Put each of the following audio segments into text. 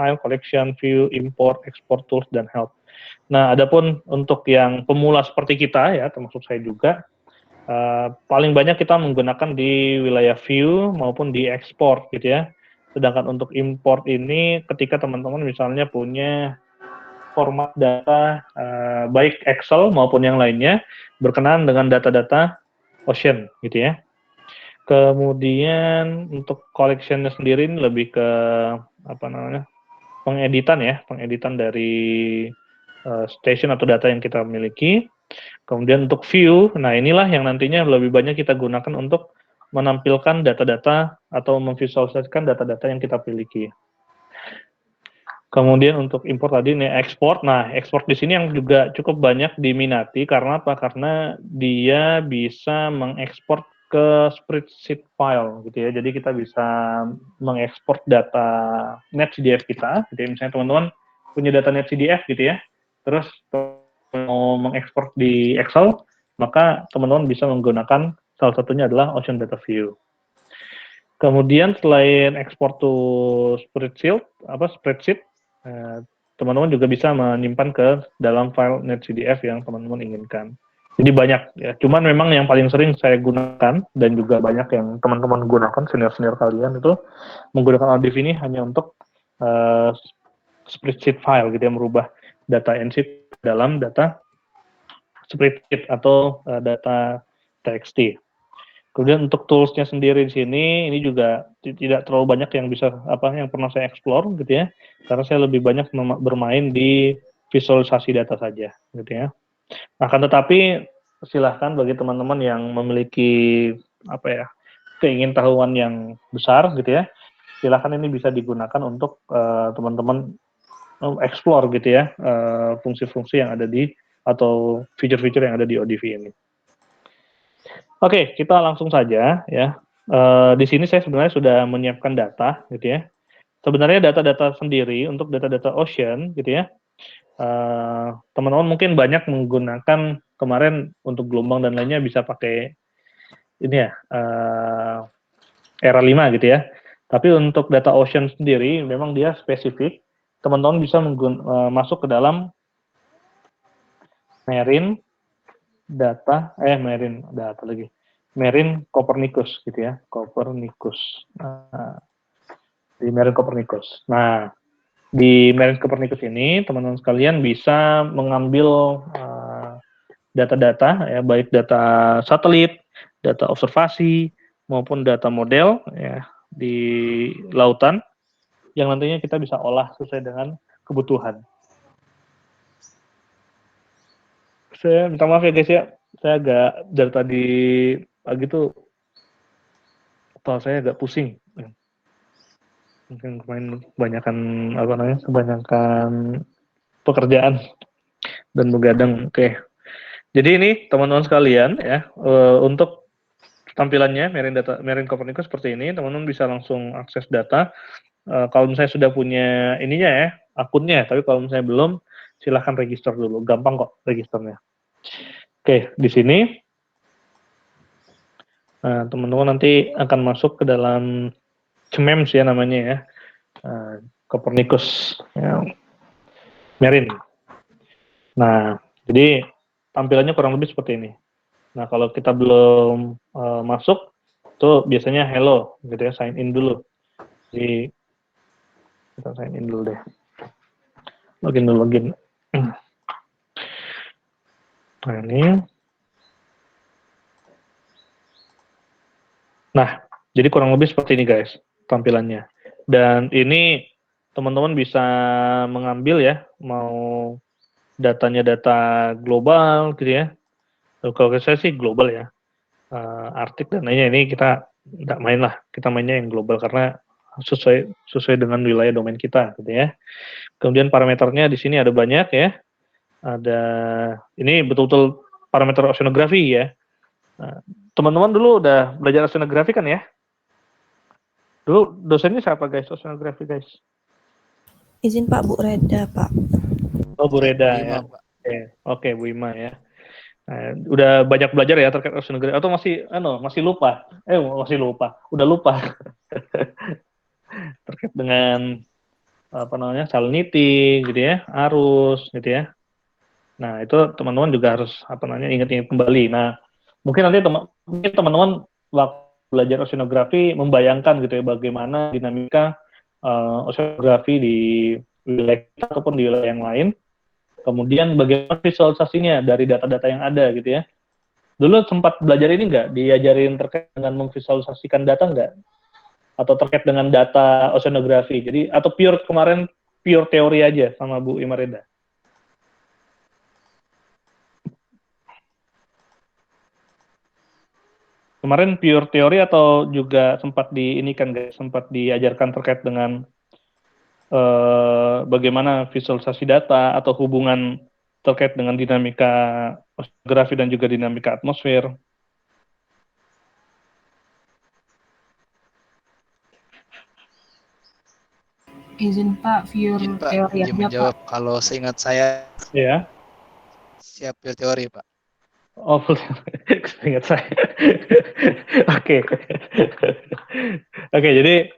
file, collection, view, import, export tools, dan help. Nah, adapun untuk yang pemula seperti kita ya, termasuk saya juga, paling banyak kita menggunakan di wilayah view maupun di export gitu ya. Sedangkan untuk import ini ketika teman-teman misalnya punya format data baik Excel maupun yang lainnya berkenaan dengan data-data Ocean gitu ya. Kemudian untuk collection-nya sendiri ini lebih ke apa namanya? Pengeditan dari station atau data yang kita miliki. Kemudian untuk view, nah inilah yang nantinya lebih banyak kita gunakan untuk menampilkan data-data atau memvisualisasikan data-data yang kita miliki. Kemudian untuk import tadi nih ekspor. Nah, ekspor di sini yang juga cukup banyak diminati karena apa? Karena dia bisa mengekspor ke spreadsheet file gitu ya. Jadi kita bisa mengekspor data NetCDF kita. Jadi misalnya teman-teman punya data NetCDF gitu ya. Terus mau mengekspor di Excel, maka teman-teman bisa menggunakan salah satunya adalah Ocean Data View. Kemudian selain ekspor to spreadsheet, teman-teman juga bisa menyimpan ke dalam file NetCDF yang teman-teman inginkan. Jadi banyak ya. Cuman memang yang paling sering saya gunakan dan juga banyak yang teman-teman gunakan senior-senior kalian itu menggunakan ODIF ini hanya untuk spreadsheet file gitu ya, merubah data NC dalam data spreadsheet atau data TXT. Kemudian untuk tools-nya sendiri di sini, ini juga tidak terlalu banyak yang yang pernah saya explore gitu ya, karena saya lebih banyak bermain di visualisasi data saja gitu ya. Akan tetapi silahkan bagi teman-teman yang memiliki keingintahuan yang besar gitu ya, silahkan ini bisa digunakan untuk teman-teman explore gitu ya, fungsi-fungsi yang ada atau fitur-fitur yang ada di ODV ini. Oke, kita langsung saja ya. Di sini saya sebenarnya sudah menyiapkan data gitu ya. Sebenarnya data-data sendiri untuk data-data Ocean gitu ya. Teman-teman mungkin banyak menggunakan kemarin untuk gelombang dan lainnya bisa pakai ini ya, era 5 gitu ya. Tapi untuk data Ocean sendiri memang dia spesifik. Teman-teman bisa masuk ke dalam Marine Copernicus gitu ya, di Marine Copernicus. Nah, di Marine Copernicus ini teman-teman sekalian bisa mengambil data-data ya, baik data satelit, data observasi maupun data model ya di lautan yang nantinya kita bisa olah sesuai dengan kebutuhan. Saya minta maaf ya guys ya, saya agak dari tadi pagi tuh kepala saya agak pusing. Mungkin kemarin kebanyakan pekerjaan dan begadang. Oke. Jadi ini teman-teman sekalian ya, untuk tampilannya Marine Copernicus seperti ini, teman-teman bisa langsung akses data. Kalau misalnya sudah punya ininya ya, akunnya, tapi kalau misalnya belum, silahkan register dulu. Gampang kok registernya. Oke, di sini teman-teman nanti akan masuk ke dalam CMEMS ya namanya ya, Copernicus ya, Marine. Nah, jadi tampilannya kurang lebih seperti ini. Nah, kalau kita belum masuk, tuh biasanya hello gitu ya, sign in dulu. Jadi kita sign in dulu deh. Login. Nah, ini. Nah, jadi kurang lebih seperti ini guys tampilannya. Dan ini teman-teman bisa mengambil ya, mau datanya data global gitu ya. Kalau saya sih global ya. Artik dan lainnya ini kita nggak main lah, kita mainnya yang global karena sesuai dengan wilayah domain kita gitu ya. Kemudian parameternya di sini ada banyak ya. Ada ini betul-betul parameter oceanografi ya. Nah, teman-teman dulu udah belajar oceanografi kan ya? Dulu dosennya siapa guys, oceanografi guys? Izin Pak, Bu Reda Pak. Oh Bu Reda ya. Oke, Bu Ima ya. Nah, udah banyak belajar ya terkait oceanografi atau masih lupa? Masih lupa. Udah lupa terkait dengan salinity gitu ya, arus gitu ya. Nah, itu teman-teman juga harus ingat-ingat kembali. Nah, mungkin nanti teman-teman waktu belajar oceanografi membayangkan gitu ya bagaimana dinamika oceanografi di wilayah kita ataupun di wilayah yang lain. Kemudian bagaimana visualisasinya dari data-data yang ada gitu ya. Dulu sempat belajar ini nggak? Diajarin terkait dengan memvisualisasikan data nggak? Atau terkait dengan data oceanografi? Jadi, atau kemarin pure teori aja sama Bu Imareda? Kemarin pure teori atau juga sempat sempat diajarkan terkait dengan bagaimana visualisasi data atau hubungan terkait dengan dinamika oceanografi dan juga dinamika atmosfer? Izin Pak, pure Izin Pak, teori izin aja menjawab. Pak. Kalau seingat saya Ya. siap pure teori, Pak. Oh, full ingat saya. Oke. Oke, jadi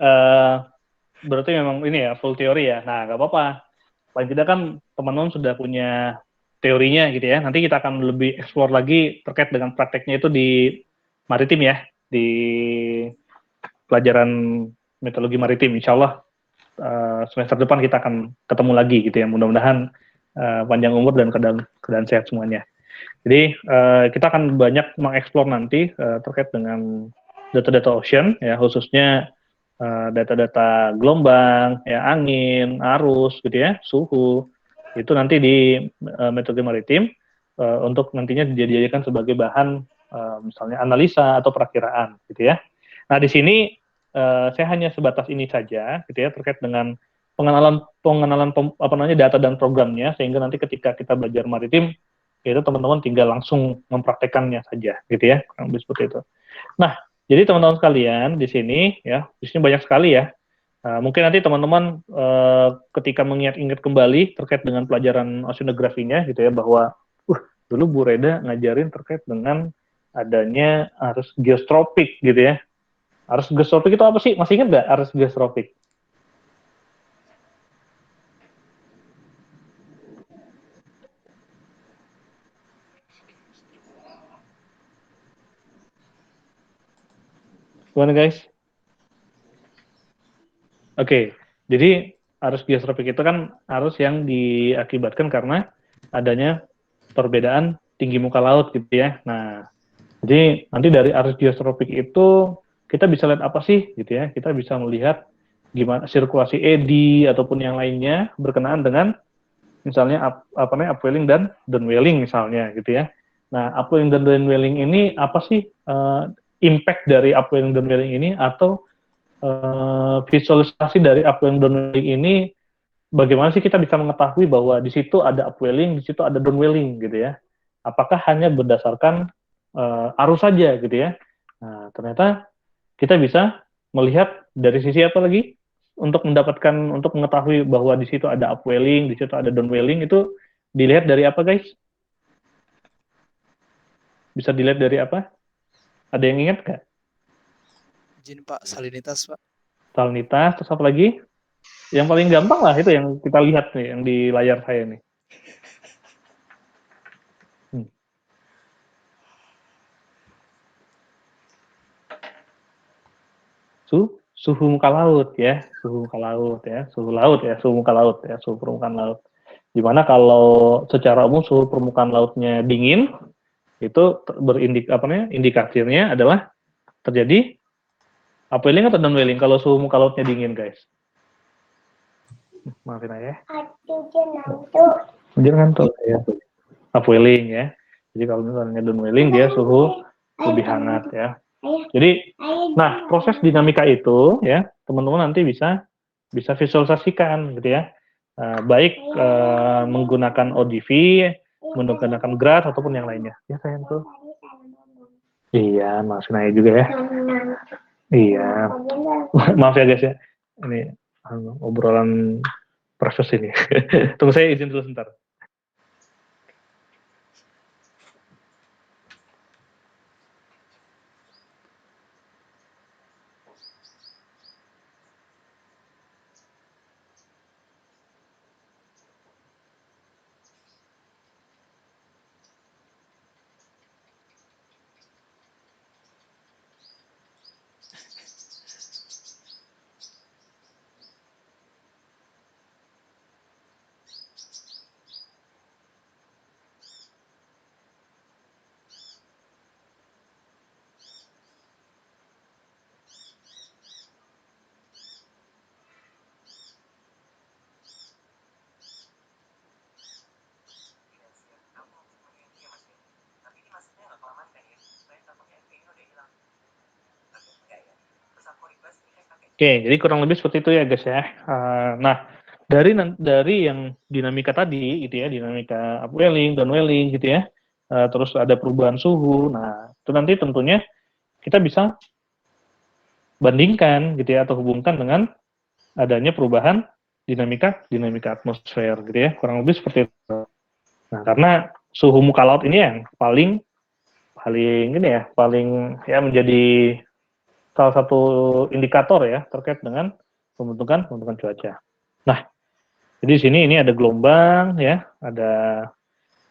berarti memang ini ya full teori ya. Nah, nggak apa-apa. Paling tidak kan teman-teman sudah punya teorinya gitu ya. Nanti kita akan lebih explore lagi terkait dengan prakteknya itu di maritim ya, di pelajaran metodologi maritim. Insya Allah semester depan kita akan ketemu lagi gitu ya. Mudah-mudahan panjang umur dan keadaan sehat semuanya. Jadi kita akan banyak mengeksplor nanti terkait dengan data-data ocean ya, khususnya data-data gelombang, ya angin, arus gitu ya, suhu. Itu nanti di metode maritim untuk nantinya dijadikan sebagai bahan misalnya analisa atau perakiraan gitu ya. Nah, di sini saya hanya sebatas ini saja gitu ya terkait dengan pengenalan pengenalan data dan programnya, sehingga nanti ketika kita belajar maritim itu teman-teman tinggal langsung mempraktekannya saja gitu ya, kurang lebih seperti itu. Nah, jadi teman-teman sekalian di sini banyak sekali ya. Mungkin nanti teman-teman ketika mengingat-ingat kembali terkait dengan pelajaran oceanografinya gitu ya, bahwa dulu Bu Reda ngajarin terkait dengan adanya arus geostropik gitu ya. Arus geostropik itu apa sih? Masih ingat nggak arus geostropik? Gimana guys? Oke, jadi arus geostropik itu kan arus yang diakibatkan karena adanya perbedaan tinggi muka laut gitu ya. Nah, jadi nanti dari arus geostropik itu kita bisa lihat apa sih gitu ya? Kita bisa melihat gimana sirkulasi eddy ataupun yang lainnya berkenaan dengan misalnya upwelling dan downwelling misalnya gitu ya. Nah, upwelling dan downwelling ini apa sih impact dari upwelling dan downwelling ini, atau visualisasi dari upwelling downwelling ini, bagaimana sih kita bisa mengetahui bahwa di situ ada upwelling, di situ ada downwelling gitu ya? Apakah hanya berdasarkan arus saja gitu ya? Nah, ternyata kita bisa melihat dari sisi apa lagi untuk mengetahui bahwa di situ ada upwelling, di situ ada downwelling, itu dilihat dari apa guys? Bisa dilihat dari apa? Ada yang ingat nggak? Izin Pak, salinitas Pak. Salinitas, terus apa lagi? Yang paling gampang lah itu yang kita lihat nih, yang di layar saya nih. Hmm. Suhu muka laut ya, suhu muka laut ya, suhu laut ya, suhu muka laut ya, suhu permukaan laut. Dimana kalau secara umum suhu permukaan lautnya dingin, itu indikasinya adalah terjadi upwelling atau downwelling kalau suhu muka lautnya dingin guys. Maafin aja. Hujan ngantuk ya. Upwelling ya. Jadi kalau misalnya downwelling dia suhu lebih hangat ya. Jadi, nah proses dinamika itu ya teman-teman nanti bisa visualisasikan gitu ya. Baik menggunakan ODV, menggunakan graph ataupun yang lainnya. Ya sayang tuh. Iya, maafin aja juga ya. Iya. Maaf ya guys ya. Ini obrolan proses ini. Tunggu, saya izin dulu sebentar. Oke, jadi kurang lebih seperti itu ya guys ya. Nah, dari yang dinamika tadi gitu ya, dinamika upwelling, downwelling gitu ya, terus ada perubahan suhu. Nah, itu nanti tentunya kita bisa bandingkan gitu ya, atau hubungkan dengan adanya perubahan dinamika atmosfer gitu ya, kurang lebih seperti itu. Nah, karena suhu muka laut ini yang paling paling ini ya, paling ya menjadi salah satu indikator ya terkait dengan pembentukan cuaca. Nah, jadi di sini ini ada gelombang ya, ada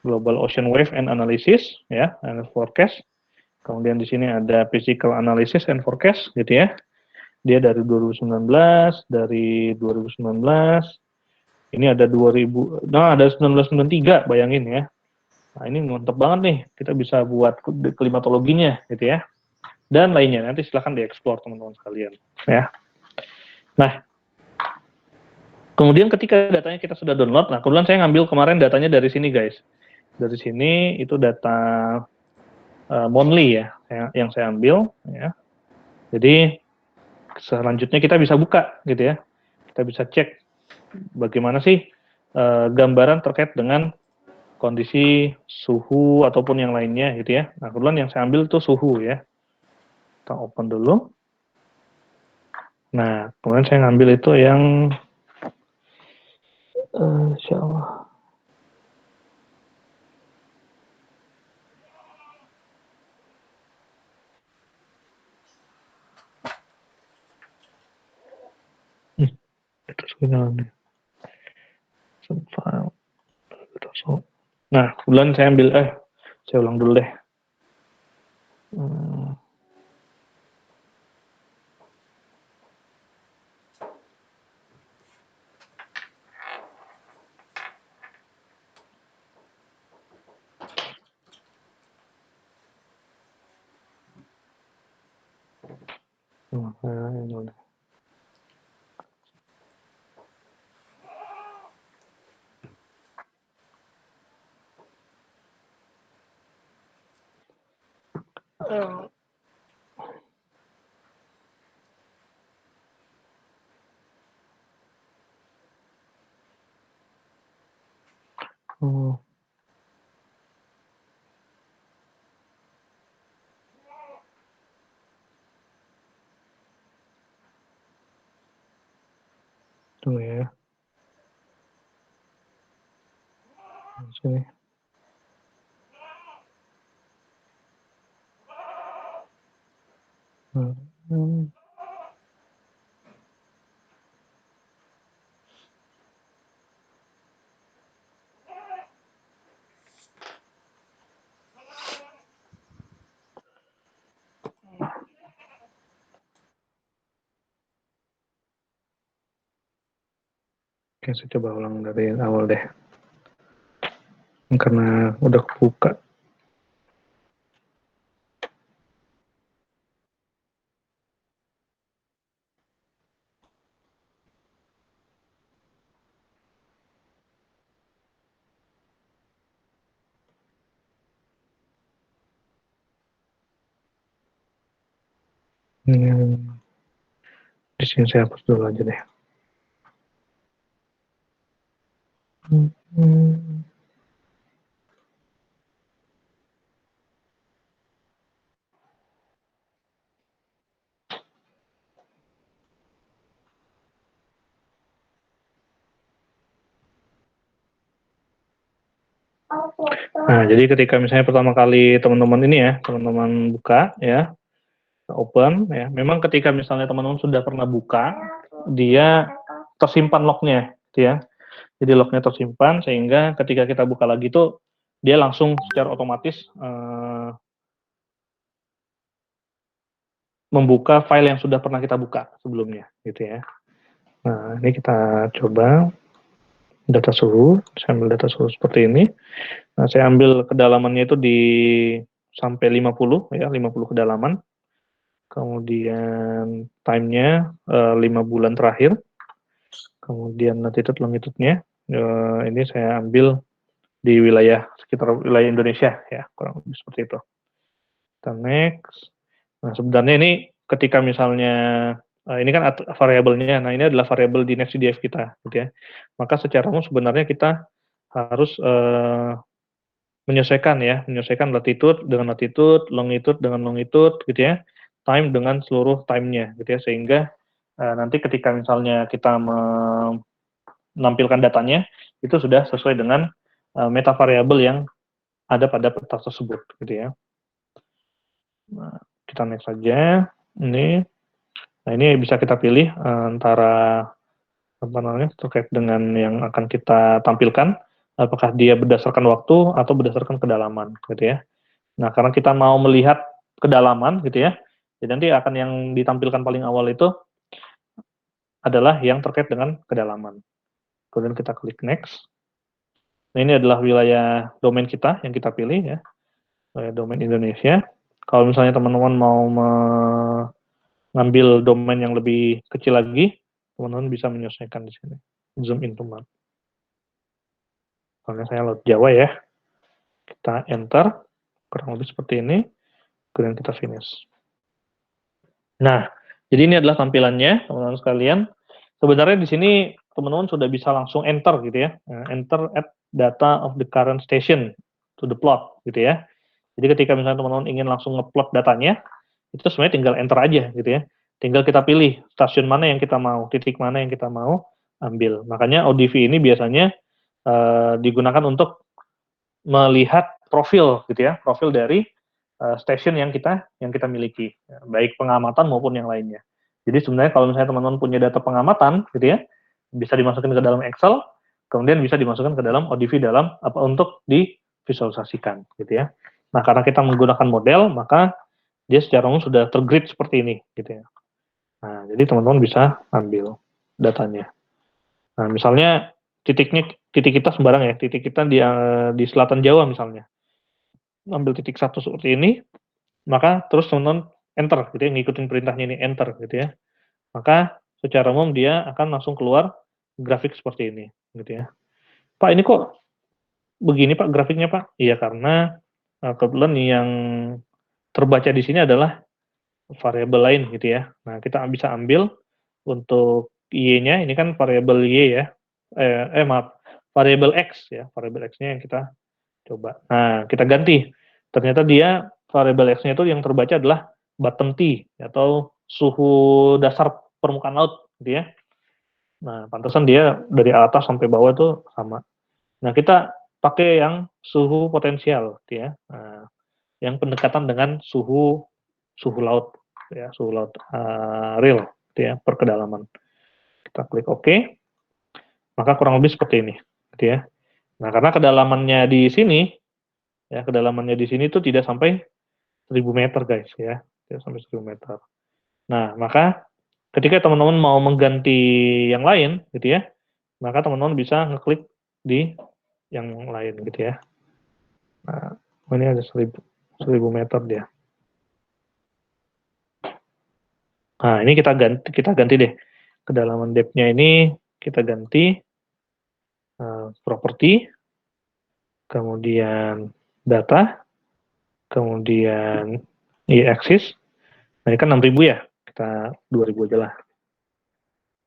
global ocean wave and analysis ya, and forecast. Kemudian di sini ada physical analysis and forecast gitu ya. Dia dari 2019, dari 2019. Ini ada 2000, nah ada 1993, bayangin ya. Nah, ini mantep banget nih, kita bisa buat klimatologinya gitu ya. Dan lainnya, nanti silahkan dieksplor teman-teman sekalian ya. Nah, kemudian ketika datanya kita sudah download, nah kebetulan saya ngambil kemarin datanya dari sini guys. Dari sini itu data Monthly ya, yang saya ambil ya. Jadi selanjutnya kita bisa buka gitu ya. Kita bisa cek bagaimana sih gambaran terkait dengan kondisi suhu ataupun yang lainnya gitu ya. Nah, kebetulan yang saya ambil itu suhu ya. Kita open dulu. Nah, kemudian saya ngambil itu yang insya Allah. Terus file. Nah, kebetulan saya ambil, saya ulang dulu deh. Ini udah. Oh, tuh ya. Sini. Oke, saya coba ulang dari awal deh. Karena udah kebuka. Di sini saya hapus dulu aja deh. Nah, jadi ketika misalnya pertama kali teman-teman ini ya, teman-teman buka ya, open ya. Memang ketika misalnya teman-teman sudah pernah buka, dia tersimpan lognya, gitu ya. Jadi lognya tersimpan sehingga ketika kita buka lagi itu dia langsung secara otomatis membuka file yang sudah pernah kita buka sebelumnya, gitu ya. Nah, ini kita coba data suhu. Saya ambil data suhu seperti ini. Nah, saya ambil kedalamannya itu di sampai 50 ya, 50 kedalaman. Kemudian time-nya 5 bulan terakhir. Kemudian latitude longitude-nya ini saya ambil di wilayah sekitar wilayah Indonesia ya, kurang lebih seperti itu. Kita next. Nah, sebenarnya ini ketika misalnya ini kan variabelnya. Nah, ini adalah variabel di NetCDF kita, gitu ya. Maka secara umum sebenarnya kita harus menyesuaikan latitude dengan latitude, longitude dengan longitude, gitu ya, time dengan seluruh time-nya, gitu ya, sehingga nanti ketika misalnya kita menampilkan datanya, itu sudah sesuai dengan meta variabel yang ada pada peta tersebut, gitu ya. Nah, kita next saja. Ini, nah ini bisa kita pilih antara apa namanya terkait dengan yang akan kita tampilkan, apakah dia berdasarkan waktu atau berdasarkan kedalaman, gitu ya. Nah, karena kita mau melihat kedalaman, gitu ya, jadi nanti akan yang ditampilkan paling awal itu adalah yang terkait dengan kedalaman. Kemudian kita klik next. Nah, ini adalah wilayah domain kita yang kita pilih ya, wilayah domain Indonesia. Kalau misalnya teman-teman mau mengambil domain yang lebih kecil lagi, teman-teman bisa menyesuaikan di sini. Zoom into map. Misalnya saya load Jawa ya, kita enter, kurang lebih seperti ini, kemudian kita finish. Nah, jadi ini adalah tampilannya, teman-teman sekalian. Sebenarnya di sini teman-teman sudah bisa langsung enter gitu ya, enter at data of the current station to the plot gitu ya. Jadi ketika misalnya teman-teman ingin langsung ngeplot datanya, itu sebenarnya tinggal enter aja gitu ya. Tinggal kita pilih stasiun mana yang kita mau, titik mana yang kita mau ambil. Makanya ODV ini biasanya digunakan untuk melihat profil gitu ya, profil dari stasiun yang kita miliki, ya, baik pengamatan maupun yang lainnya. Jadi sebenarnya kalau misalnya teman-teman punya data pengamatan gitu ya, bisa dimasukkan ke dalam Excel, kemudian bisa dimasukkan ke dalam ODV dalam apa untuk divisualisasikan gitu ya. Nah, karena kita menggunakan model, maka dia secara umum sudah tergrid seperti ini gitu ya. Nah, jadi teman-teman bisa ambil datanya. Nah, misalnya titik kita sembarang ya, titik kita di selatan Jawa misalnya. Ambil titik satu seperti ini, maka terus teman-teman enter gitu ya, ngikutin perintahnya ini enter gitu ya. Maka secara umum dia akan langsung keluar grafik seperti ini gitu ya. Pak, ini kok begini Pak grafiknya Pak? Iya, karena kebetulan yang terbaca di sini adalah variabel lain gitu ya. Nah, kita bisa ambil untuk Y-nya, ini kan variabel Y ya. Maaf, variabel X ya, variabel X-nya yang kita coba. Nah, kita ganti. Ternyata dia variabel X-nya itu yang terbaca adalah bottom T atau suhu dasar permukaan laut gitu ya. Nah, pantesan dia dari atas sampai bawah itu sama. Nah, kita pakai yang suhu potensial gitu ya. Nah, yang pendekatan dengan suhu suhu laut ya, suhu laut real gitu ya, per kedalaman. Kita klik OK, maka kurang lebih seperti ini gitu ya. Nah, karena kedalamannya di sini ya, kedalamannya di sini tuh tidak sampai 1000 meter guys ya, tidak sampai 1000 meter. Nah, maka ketika teman-teman mau mengganti yang lain gitu ya, maka teman-teman bisa ngeklik di yang lain gitu ya. Nah, ini ada 1000 meter dia. Nah, ini kita ganti deh. Kedalaman depth-nya ini kita ganti property, kemudian data, kemudian y-axis. Nah, ini kan 6000 ya. Kita 2000 aja lah.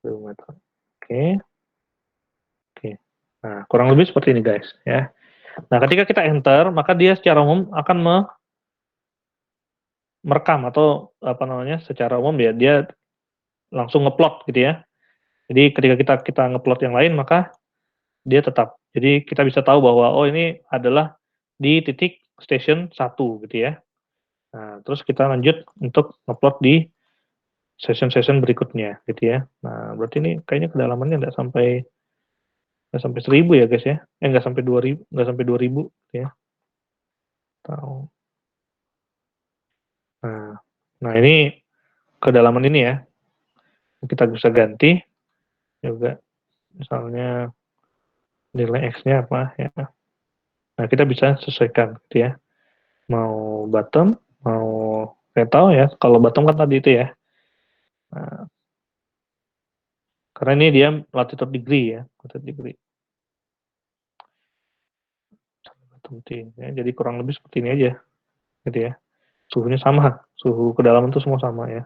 2000 meter. Oke. Oke. Nah, kurang lebih seperti ini guys ya. Nah, ketika kita enter, maka dia secara umum akan merekam atau apa namanya, secara umum dia langsung ngeplot gitu ya. Jadi ketika kita ngeplot yang lain, maka dia tetap. Jadi kita bisa tahu bahwa oh ini adalah di titik station 1 gitu ya. Nah, terus kita lanjut untuk ngeplot di session-session berikutnya gitu ya. Nah, berarti ini kayaknya kedalamannya nggak sampai 1000 ya guys ya. Nggak sampai 2000, nggak sampai 2000 gitu ya. Tahu. Nah, ini kedalaman ini ya. Kita bisa ganti juga misalnya nilai X-nya apa ya. Nah, kita bisa sesuaikan gitu ya. Mau bottom, mau saya tahu ya, kalau bottom kan tadi itu ya. Nah, karena ini dia latitude degree ya, latitude degree. Ya, jadi kurang lebih seperti ini aja, gitu ya. Suhunya sama, suhu kedalaman itu semua sama ya.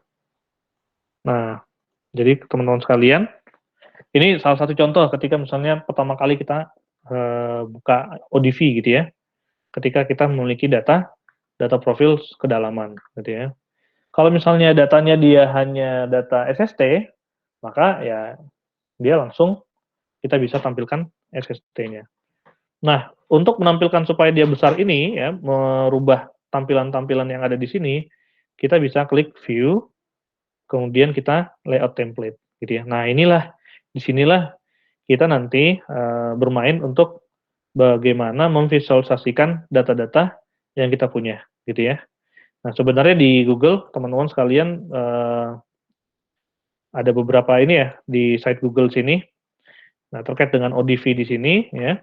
Nah, Jadi teman-teman sekalian, ini salah satu contoh ketika misalnya pertama kali kita buka ODV gitu ya, ketika kita memiliki data profil kedalaman gitu ya. Kalau misalnya datanya dia hanya data SST, maka ya dia langsung kita bisa tampilkan SST-nya. Nah, untuk menampilkan supaya dia besar ini ya, merubah tampilan-tampilan yang ada di sini, kita bisa klik view, kemudian kita layout template gitu ya. Nah, disinilah kita nanti bermain untuk bagaimana memvisualisasikan data-data yang kita punya gitu ya. Nah, sebenarnya di Google teman-teman sekalian ada beberapa ini ya di site Google sini. Nah, terkait dengan ODV di sini ya,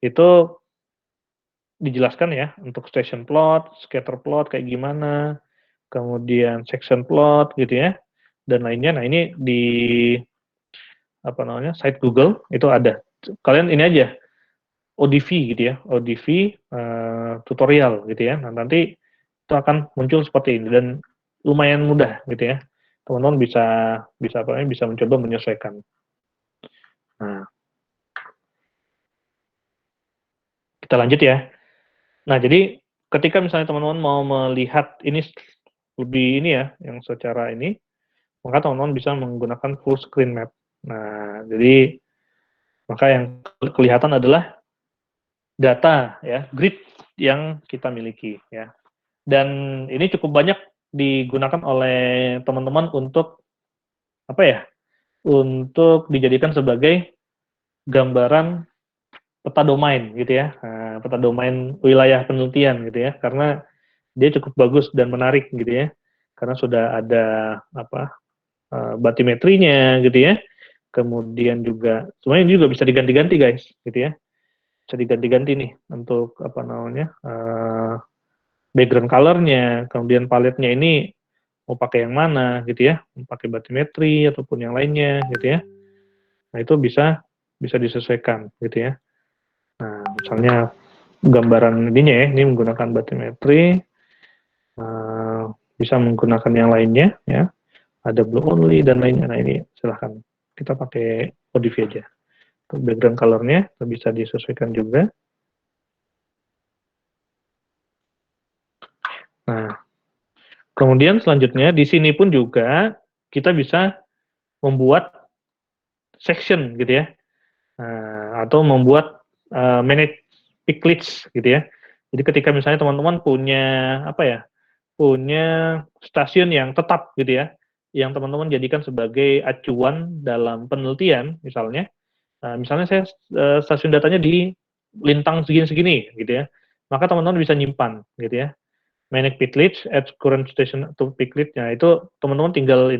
itu dijelaskan ya untuk station plot, scatter plot kayak gimana, kemudian section plot gitu ya, dan lainnya. Nah, ini di apa namanya, site Google itu ada. Kalian ini aja ODV gitu ya, ODV tutorial gitu ya. Nah, nanti itu akan muncul seperti ini dan lumayan mudah gitu ya. Teman-teman bisa bisa apa namanya, bisa mencoba menyesuaikan. Nah, kita lanjut ya. Nah, jadi ketika misalnya teman-teman mau melihat ini lebih ini ya, yang secara ini, maka teman-teman bisa menggunakan full screen map. Nah, jadi maka yang kelihatan adalah data ya, grid yang kita miliki ya. Dan ini cukup banyak digunakan oleh teman-teman untuk apa ya? Untuk dijadikan sebagai gambaran peta domain gitu ya. Nah, peta domain wilayah penelitian gitu ya. Karena dia cukup bagus dan menarik gitu ya. Karena sudah ada apa? Batimetrinya gitu ya. Kemudian juga semuanya juga bisa diganti-ganti guys gitu ya. Bisa diganti-ganti nih untuk apa namanya? Background color-nya, kemudian paletnya ini mau pakai yang mana gitu ya, mau pakai batimetri ataupun yang lainnya gitu ya. Nah, itu bisa bisa disesuaikan gitu ya. Nah, misalnya gambaran ininya ya, ini menggunakan batimetri, bisa menggunakan yang lainnya ya, ada blue only dan lainnya. Nah, ini silahkan kita pakai ODV aja. Untuk background color-nya bisa disesuaikan juga. Nah, kemudian selanjutnya di sini pun juga kita bisa membuat section gitu ya, atau membuat manage picklets gitu ya. Jadi ketika misalnya teman-teman punya apa ya, punya stasiun yang tetap gitu ya, yang teman-teman jadikan sebagai acuan dalam penelitian misalnya, misalnya saya stasiun datanya di lintang segini-segini gitu ya, maka teman-teman bisa nyimpan gitu ya. Manage picklets at current station to picklet, nah itu teman-teman tinggal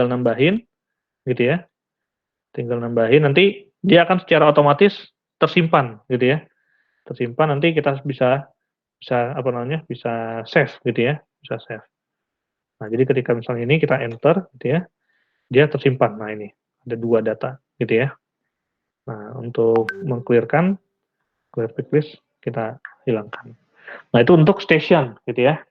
nambahin gitu ya, tinggal nambahin nanti dia akan secara otomatis tersimpan gitu ya, tersimpan nanti kita bisa bisa apa namanya, bisa save gitu ya, bisa save. Nah, jadi ketika misalnya ini kita enter gitu ya, dia tersimpan. Nah, ini ada 2 data gitu ya. Nah, untuk meng-clear-kan, clear pick list kita hilangkan. Nah, itu untuk station gitu ya.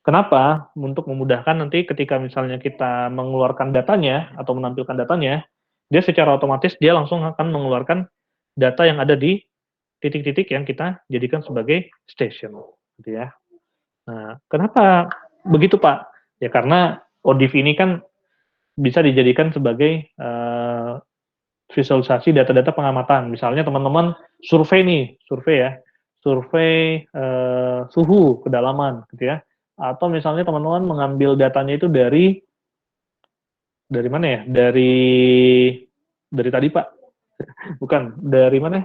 Kenapa? Untuk memudahkan nanti ketika misalnya kita mengeluarkan datanya atau menampilkan datanya, dia secara otomatis dia langsung akan mengeluarkan data yang ada di titik-titik yang kita jadikan sebagai station gitu ya. Nah, kenapa begitu, Pak? Ya karena ODIF ini kan bisa dijadikan sebagai visualisasi data-data pengamatan. Misalnya teman-teman survei nih, survei ya, survei suhu kedalaman gitu ya. Atau misalnya teman-teman mengambil datanya itu dari mana ya? Dari tadi, Pak. Bukan, dari mana?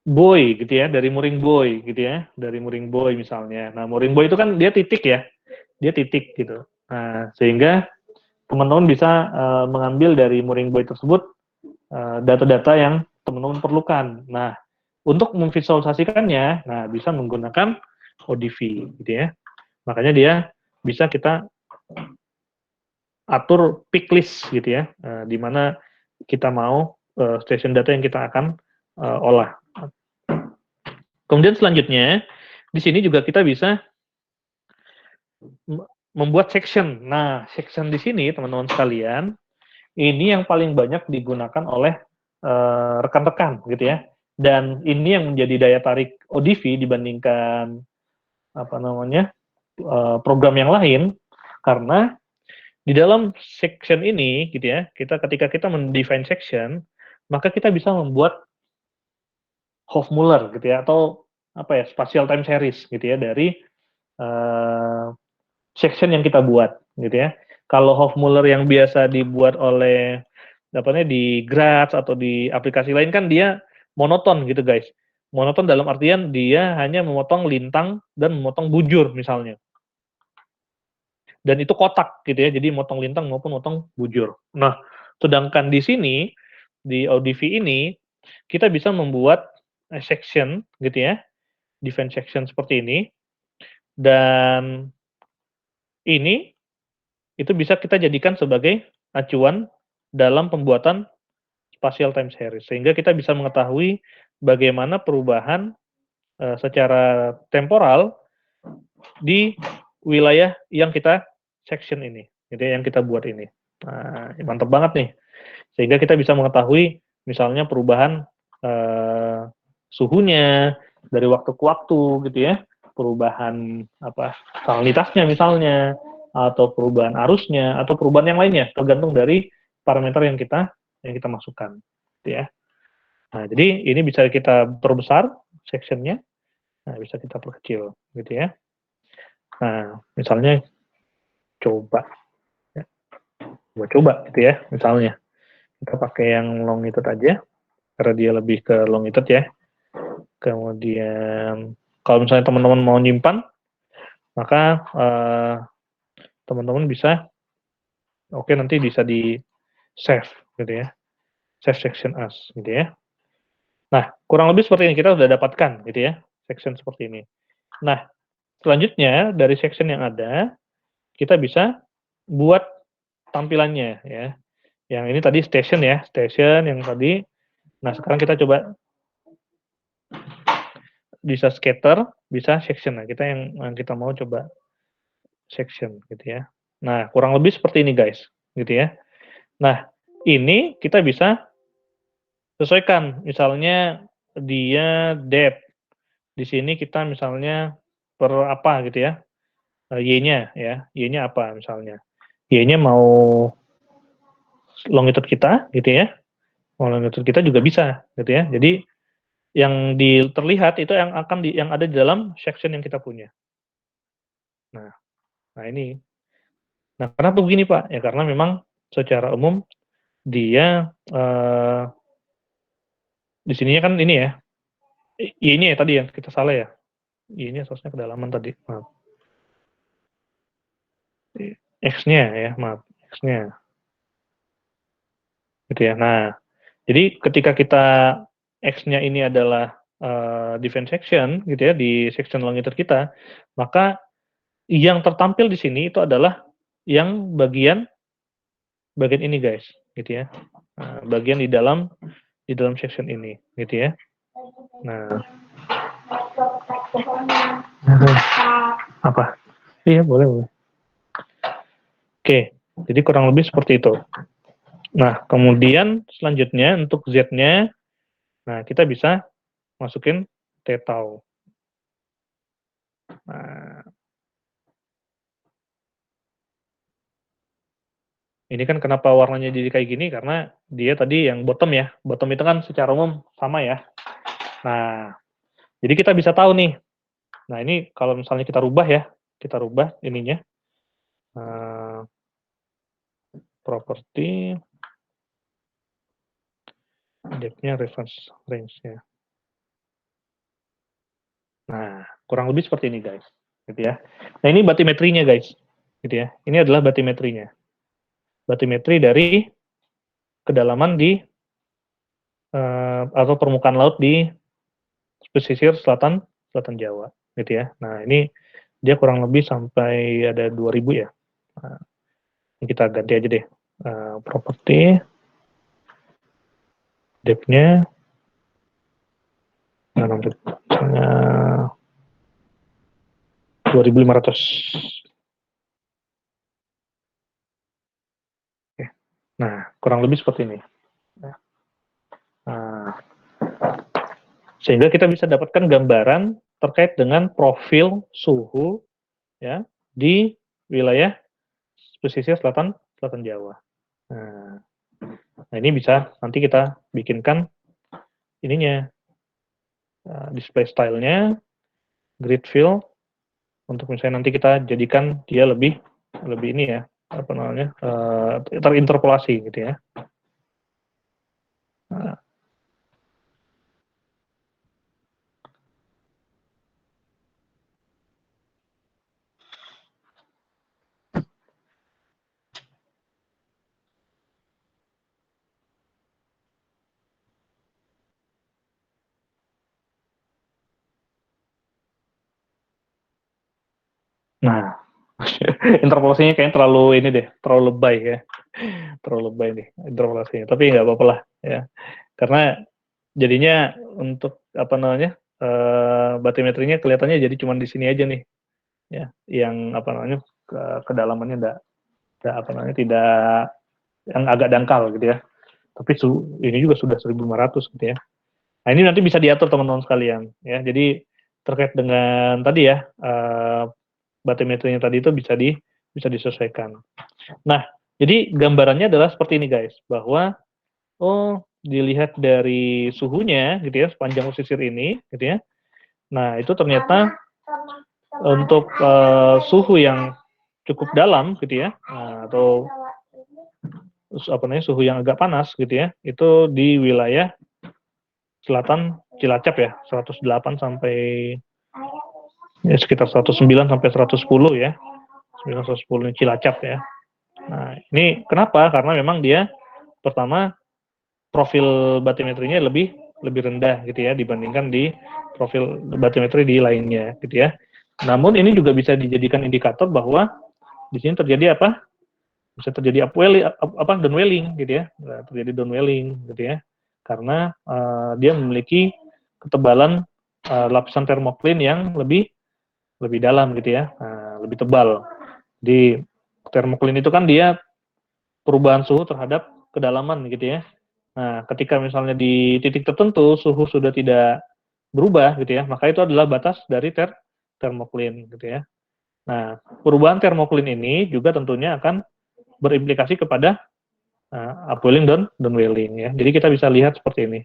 Boy gitu ya, dari Muring Boy gitu ya, dari Muring Boy misalnya. Nah, Muring Boy itu kan dia titik ya, dia titik gitu. Nah, sehingga teman-teman bisa mengambil dari Muring Boy tersebut data-data yang teman-teman perlukan. Nah, untuk memvisualisasikannya, nah bisa menggunakan ODV gitu ya. Makanya dia bisa kita atur pick list gitu ya, di mana kita mau station data yang kita akan olah. Kemudian selanjutnya, di sini juga kita bisa membuat section. Nah, section di sini teman-teman sekalian, ini yang paling banyak digunakan oleh rekan-rekan gitu ya. Dan ini yang menjadi daya tarik ODV dibandingkan apa namanya program yang lain, karena di dalam section ini gitu ya, ketika kita mendefine section, maka kita bisa membuat Hofmuller gitu ya, atau apa ya, spatial time series gitu ya, dari eh, section yang kita buat gitu ya. Kalau Hofmuller yang biasa dibuat oleh apa namanya di Graz atau di aplikasi lain kan dia monoton gitu guys. Monoton dalam artian dia hanya memotong lintang dan memotong bujur misalnya. Dan itu kotak gitu ya. Jadi motong lintang maupun motong bujur. Nah, sedangkan di sini di ODV ini kita bisa membuat section gitu ya, define section seperti ini, dan ini itu bisa kita jadikan sebagai acuan dalam pembuatan spatial time series, sehingga kita bisa mengetahui bagaimana perubahan secara temporal di wilayah yang kita section ini, gitu ya, yang kita buat ini. Nah, mantap banget nih, sehingga kita bisa mengetahui misalnya perubahan suhunya dari waktu ke waktu gitu ya, perubahan apa salinitasnya misalnya, atau perubahan arusnya, atau perubahan yang lainnya, tergantung dari parameter yang kita masukkan, gitu ya. Nah, jadi ini bisa kita perbesar sectionnya, nah bisa kita perkecil, gitu ya. Nah, misalnya coba, ya, coba gitu ya, misalnya kita pakai yang longitude aja, karena dia lebih ke longitude ya. Kemudian kalau misalnya teman-teman mau nyimpan, maka teman-teman bisa, oke, nanti bisa di save gitu ya, save section as gitu ya. Nah, kurang lebih seperti ini kita sudah dapatkan gitu ya, section seperti ini. Nah, selanjutnya dari section yang ada, kita bisa buat tampilannya ya. Yang ini tadi station ya, station yang tadi. Nah, sekarang kita coba bisa scatter, bisa section. Nah, kita yang kita mau coba section gitu ya. Nah, kurang lebih seperti ini guys, gitu ya. Nah, ini kita bisa sesuaikan. Misalnya dia depth. Di sini kita misalnya per apa gitu ya. Y-nya ya. Y-nya apa misalnya. Y-nya mau longitude kita gitu ya. Mau longitude kita juga bisa gitu ya. Jadi yang terlihat itu yang yang ada di dalam section yang kita punya. Nah, ini. Nah, kenapa begini Pak? Ya karena memang secara umum dia di sininya kan ini ya, Y-nya ya tadi yang kita salah ya. Y-nya seharusnya kedalaman tadi, maaf. X-nya ya, maaf, X-nya. Gitu ya. Nah, jadi ketika kita X-nya ini adalah defense section gitu ya, di section longitude kita, maka yang tertampil di sini itu adalah yang bagian ini guys, gitu ya. Nah, bagian di dalam section ini, gitu ya. Nah, apa? Iya, boleh. Oke, jadi kurang lebih seperti itu. Nah, kemudian selanjutnya untuk Z-nya, nah kita bisa masukin T-tau. Nah, ini kan kenapa warnanya jadi kayak gini, karena dia tadi yang bottom ya. Bottom itu kan secara umum sama ya. Nah, jadi kita bisa tahu nih. Nah, ini kalau misalnya kita rubah ya, kita rubah ininya. Property, depth-nya, reference range-nya. Nah, kurang lebih seperti ini guys, gitu ya. Nah, ini batimetrinya guys, gitu ya. Ini adalah batimetrinya. Batimetri dari kedalaman di atau permukaan laut di pesisir selatan Jawa, gitu ya. Nah, ini dia kurang lebih sampai ada 2000 ya. Nah, kita ganti aja deh. Property, depth-nya, nah, 2500. Nah, kurang lebih seperti ini. Nah, sehingga kita bisa dapatkan gambaran terkait dengan profil suhu ya di wilayah pesisir selatan Jawa. Nah, ini bisa nanti kita bikinkan ininya, display style-nya, grid fill, untuk misalnya nanti kita jadikan dia lebih ini ya, apa namanya, terinterpolasi gitu ya. Nah, nah interpolasinya kayaknya terlalu ini deh, terlalu lebay ya, terlalu lebay nih interpolasinya. Tapi nggak apa-apa lah ya, karena jadinya untuk apa namanya, batimetrinya kelihatannya jadi cuma di sini aja nih, ya, yang apa namanya, kedalamannya nggak apa namanya, tidak yang agak dangkal gitu ya. Tapi ini juga sudah 1.500 gitu ya. Nah, ini nanti bisa diatur teman-teman sekalian ya. Jadi terkait dengan tadi ya, batimetrinya tadi itu bisa disesuaikan. Nah, jadi gambarannya adalah seperti ini guys, bahwa dilihat dari suhunya gitu ya sepanjang pesisir ini gitu ya. Nah, itu ternyata untuk suhu yang cukup dalam gitu ya, atau apa namanya, suhu yang agak panas gitu ya, itu di wilayah selatan Cilacap ya, 108 sampai ya sekitar 109 sampai 110 ya. 110 Cilacap ya. Nah, ini kenapa? Karena memang dia pertama profil batimetrinya lebih rendah gitu ya dibandingkan di profil batimetri di lainnya gitu ya. Namun ini juga bisa dijadikan indikator bahwa di sini terjadi apa? Bisa terjadi downwelling gitu ya. Nah, terjadi downwelling gitu ya. Karena dia memiliki ketebalan lapisan termoklin yang lebih dalam gitu ya. Nah, lebih tebal. Di termoklin itu kan dia perubahan suhu terhadap kedalaman gitu ya. Nah, ketika misalnya di titik tertentu suhu sudah tidak berubah gitu ya, maka itu adalah batas dari termoklin gitu ya. Nah, perubahan termoklin ini juga tentunya akan berimplikasi kepada upwelling dan downwelling ya. Jadi kita bisa lihat seperti ini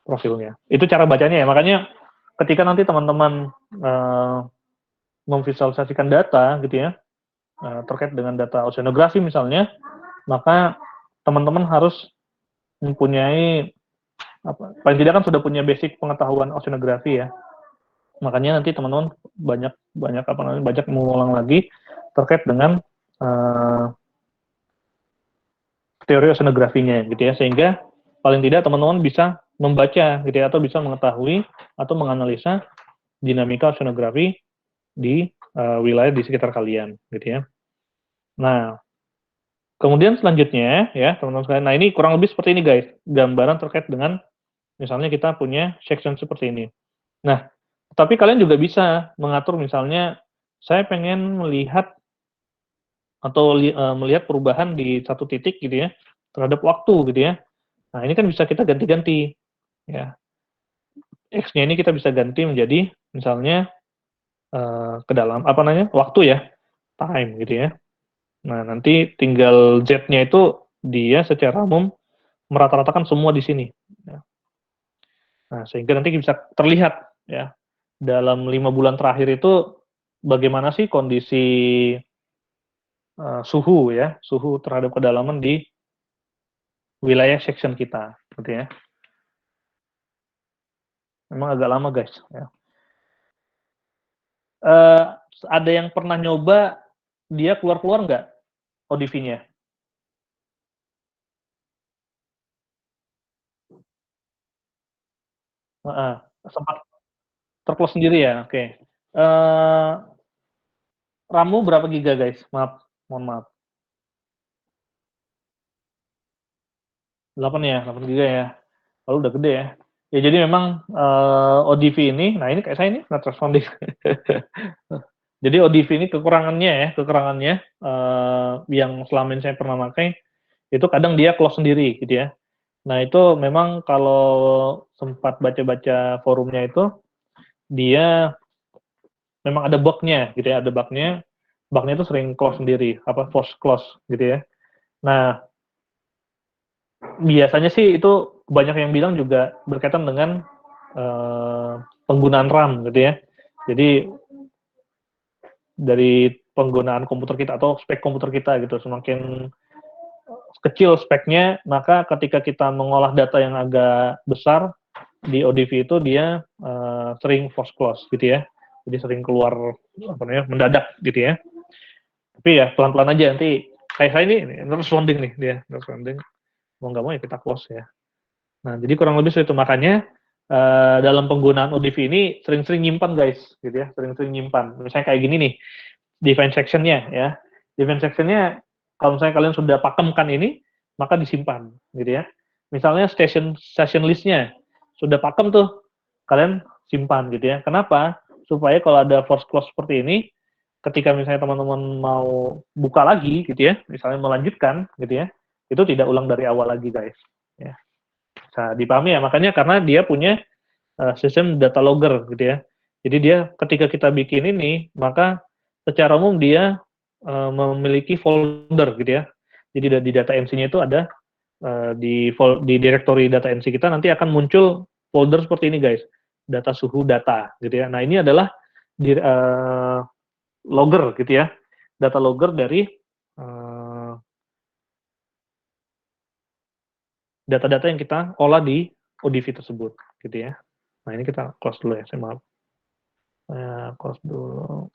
profilnya. Itu cara bacanya ya. Makanya ketika nanti teman-teman memvisualisasikan data gitu ya, terkait dengan data oceanografi misalnya, maka teman-teman harus mempunyai paling tidak kan sudah punya basic pengetahuan oceanografi ya. Makanya nanti teman-teman banyak mengulang lagi terkait dengan teori oceanografinya gitu ya, sehingga paling tidak teman-teman bisa membaca gitu ya, atau bisa mengetahui atau menganalisa dinamika oceanografi di wilayah di sekitar kalian gitu ya. Nah, kemudian selanjutnya ya teman-teman sekalian, nah ini kurang lebih seperti ini guys, gambaran terkait dengan misalnya kita punya section seperti ini. Nah, tapi kalian juga bisa mengatur misalnya saya pengen melihat atau melihat perubahan di satu titik gitu ya terhadap waktu gitu ya. Nah, ini kan bisa kita ganti-ganti ya. X-nya ini kita bisa ganti menjadi misalnya ke dalam apa namanya? Waktu ya, time gitu ya. Nah, nanti tinggal Z-nya itu dia secara umum merata-ratakan semua di sini ya. Nah, sehingga nanti bisa terlihat ya dalam 5 bulan terakhir itu bagaimana sih kondisi suhu ya, suhu terhadap kedalaman di wilayah section kita gitu ya. Memang agak lama guys ya. Ada yang pernah nyoba dia keluar-keluar nggak ODV-nya? Heeh, sempat terclose sendiri ya? Oke. RAM-mu berapa giga guys? Maaf, mohon maaf. 8 ya? 8 giga ya? Kalau udah gede ya? Ya jadi memang ODV ini, nah ini kayak saya ini not responding. Jadi ODV ini kekurangannya yang selama ini saya pernah pakai, itu kadang dia close sendiri gitu ya. Nah, itu memang kalau sempat baca-baca forumnya itu, dia memang ada bug-nya gitu ya, ada bug-nya. Bug-nya itu sering close sendiri, force close gitu ya. Nah, biasanya sih itu banyak yang bilang juga berkaitan dengan penggunaan RAM gitu ya. Jadi dari penggunaan komputer kita atau spek komputer kita gitu, semakin kecil speknya, maka ketika kita mengolah data yang agak besar di ODV itu dia sering force close gitu ya. Jadi sering keluar apa namanya mendadak gitu ya. Tapi ya pelan-pelan aja nanti kayak saya ini responding nih dia responding mau nggak mau ya kita close ya. Nah jadi kurang lebih seperti itu makanya dalam penggunaan ODV ini sering-sering nyimpan guys gitu ya, sering-sering nyimpan. Misalnya kayak gini nih define sectionnya ya, define sectionnya kalau misalnya kalian sudah pakemkan ini maka disimpan gitu ya. Misalnya session listnya sudah pakem tuh kalian simpan gitu ya. Kenapa? Supaya kalau ada force close seperti ini, ketika misalnya teman-teman mau buka lagi gitu ya, misalnya melanjutkan gitu ya, itu tidak ulang dari awal lagi guys. Ya. Bisa dipahami ya, makanya karena dia punya sistem data logger gitu ya. Jadi dia ketika kita bikin ini, maka secara umum dia memiliki folder gitu ya. Jadi di data MC-nya itu ada di directory data MC kita nanti akan muncul folder seperti ini guys, data suhu data gitu ya. Nah ini adalah logger gitu ya, data logger dari data-data yang kita olah di ODV tersebut gitu ya. Nah ini kita close dulu ya, saya maaf. Saya close dulu.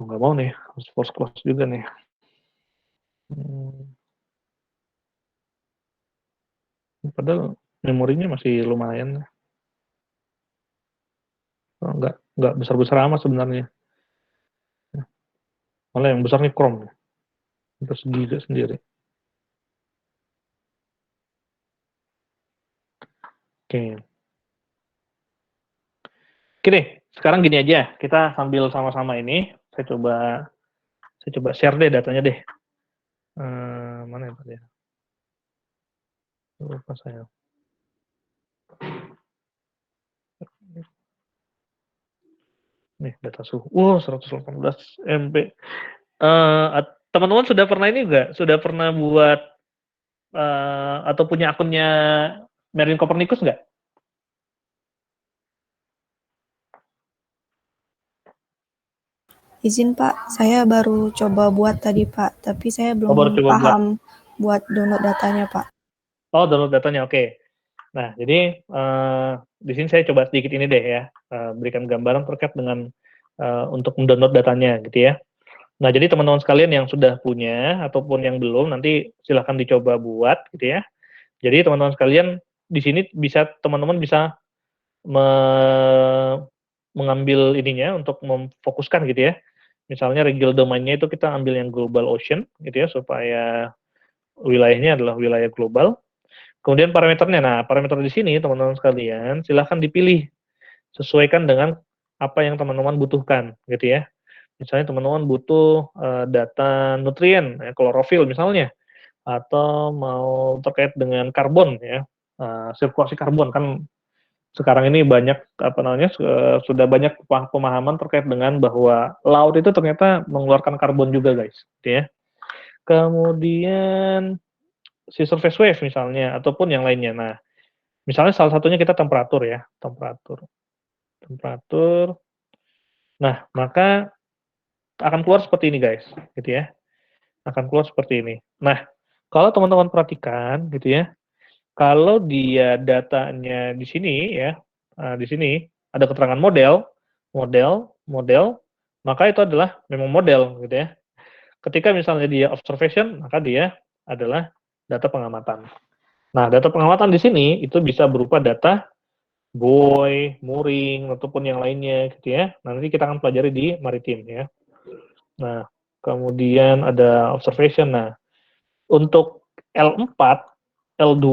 Nggak mau nih, harus force close juga nih. Padahal memorinya masih lumayan. Nggak besar-besar amat sebenarnya. Malah yang besar nih Chrome. Itu segiga sendiri. Oke. Oke deh, sekarang gini aja. Kita sambil sama-sama ini, saya coba share deh datanya deh. Mana ya tadi? Lupa saya. Nih, data suhu. Wow, 118 MB. Teman-teman sudah pernah ini enggak? Sudah pernah buat atau punya akunnya Merlin Copernicus enggak? Izin Pak, saya baru coba buat tadi Pak, tapi saya belum baru coba paham buat download datanya Pak. Oh, download datanya, oke. Nah, jadi di sini saya coba sedikit ini deh ya, berikan gambaran terkait dengan untuk mendownload datanya gitu ya. Nah, jadi teman-teman sekalian yang sudah punya ataupun yang belum, nanti silahkan dicoba buat gitu ya. Jadi teman-teman sekalian di sini teman-teman bisa mengambil ininya untuk memfokuskan gitu ya. Misalnya regional domainnya itu kita ambil yang global ocean gitu ya, supaya wilayahnya adalah wilayah global. Kemudian parameternya, nah parameter di sini teman-teman sekalian silahkan dipilih sesuaikan dengan apa yang teman-teman butuhkan gitu ya. Misalnya teman-teman butuh data nutrien, klorofil misalnya, atau mau terkait dengan karbon ya, sirkulasi karbon kan sekarang ini banyak apa namanya sudah banyak pemahaman terkait dengan bahwa laut itu ternyata mengeluarkan karbon juga guys, gitu ya. Kemudian si surface wave misalnya ataupun yang lainnya. Nah, misalnya salah satunya kita temperatur ya, temperatur. Nah, maka akan keluar seperti ini guys, gitu ya. Akan keluar seperti ini. Nah, kalau teman-teman perhatikan gitu ya, kalau dia datanya di sini ya, di sini ada keterangan model, maka itu adalah memang model gitu ya. Ketika misalnya dia observation, maka dia adalah data pengamatan. Nah, data pengamatan di sini itu bisa berupa data buoy, mooring, ataupun yang lainnya gitu ya. Nanti kita akan pelajari di maritim ya. Nah, kemudian ada observation. Nah, untuk L4, L2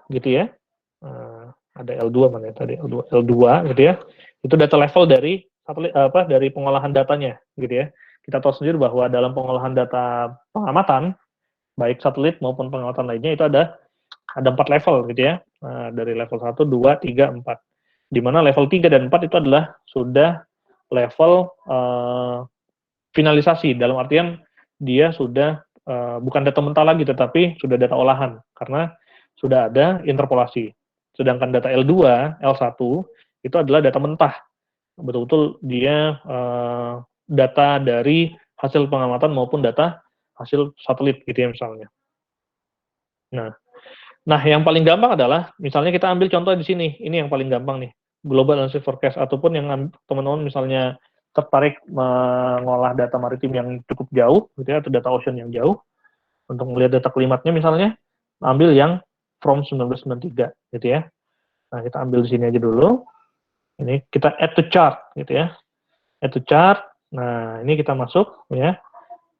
gitu ya. Ada L2 mana ya tadi? L2 gitu ya. Itu data level dari dari pengolahan datanya gitu ya. kita tahu sendiri bahwa dalam pengolahan data pengamatan, baik satelit maupun pengamatan lainnya itu ada 4 level gitu ya. Nah, dari level 1, 2, 3, 4. Di mana level 3 dan 4 itu adalah sudah level finalisasi, dalam artian dia sudah bukan data mentah lagi, tetapi sudah data olahan, karena sudah ada interpolasi. Sedangkan data L2, L1 itu adalah data mentah, betul-betul dia data dari hasil pengamatan maupun data hasil satelit gitu ya misalnya. Nah, yang paling gampang adalah misalnya kita ambil contoh di sini, ini yang paling gampang nih, Global Analysis Forecast, ataupun yang teman-teman misalnya tertarik mengolah data maritim yang cukup jauh gitu ya, atau data ocean yang jauh, untuk melihat data klimatnya misalnya, ambil yang from 1993 gitu ya. Nah, kita ambil di sini aja dulu. Ini kita add to chart gitu ya. Add to chart. Nah, ini kita masuk ya.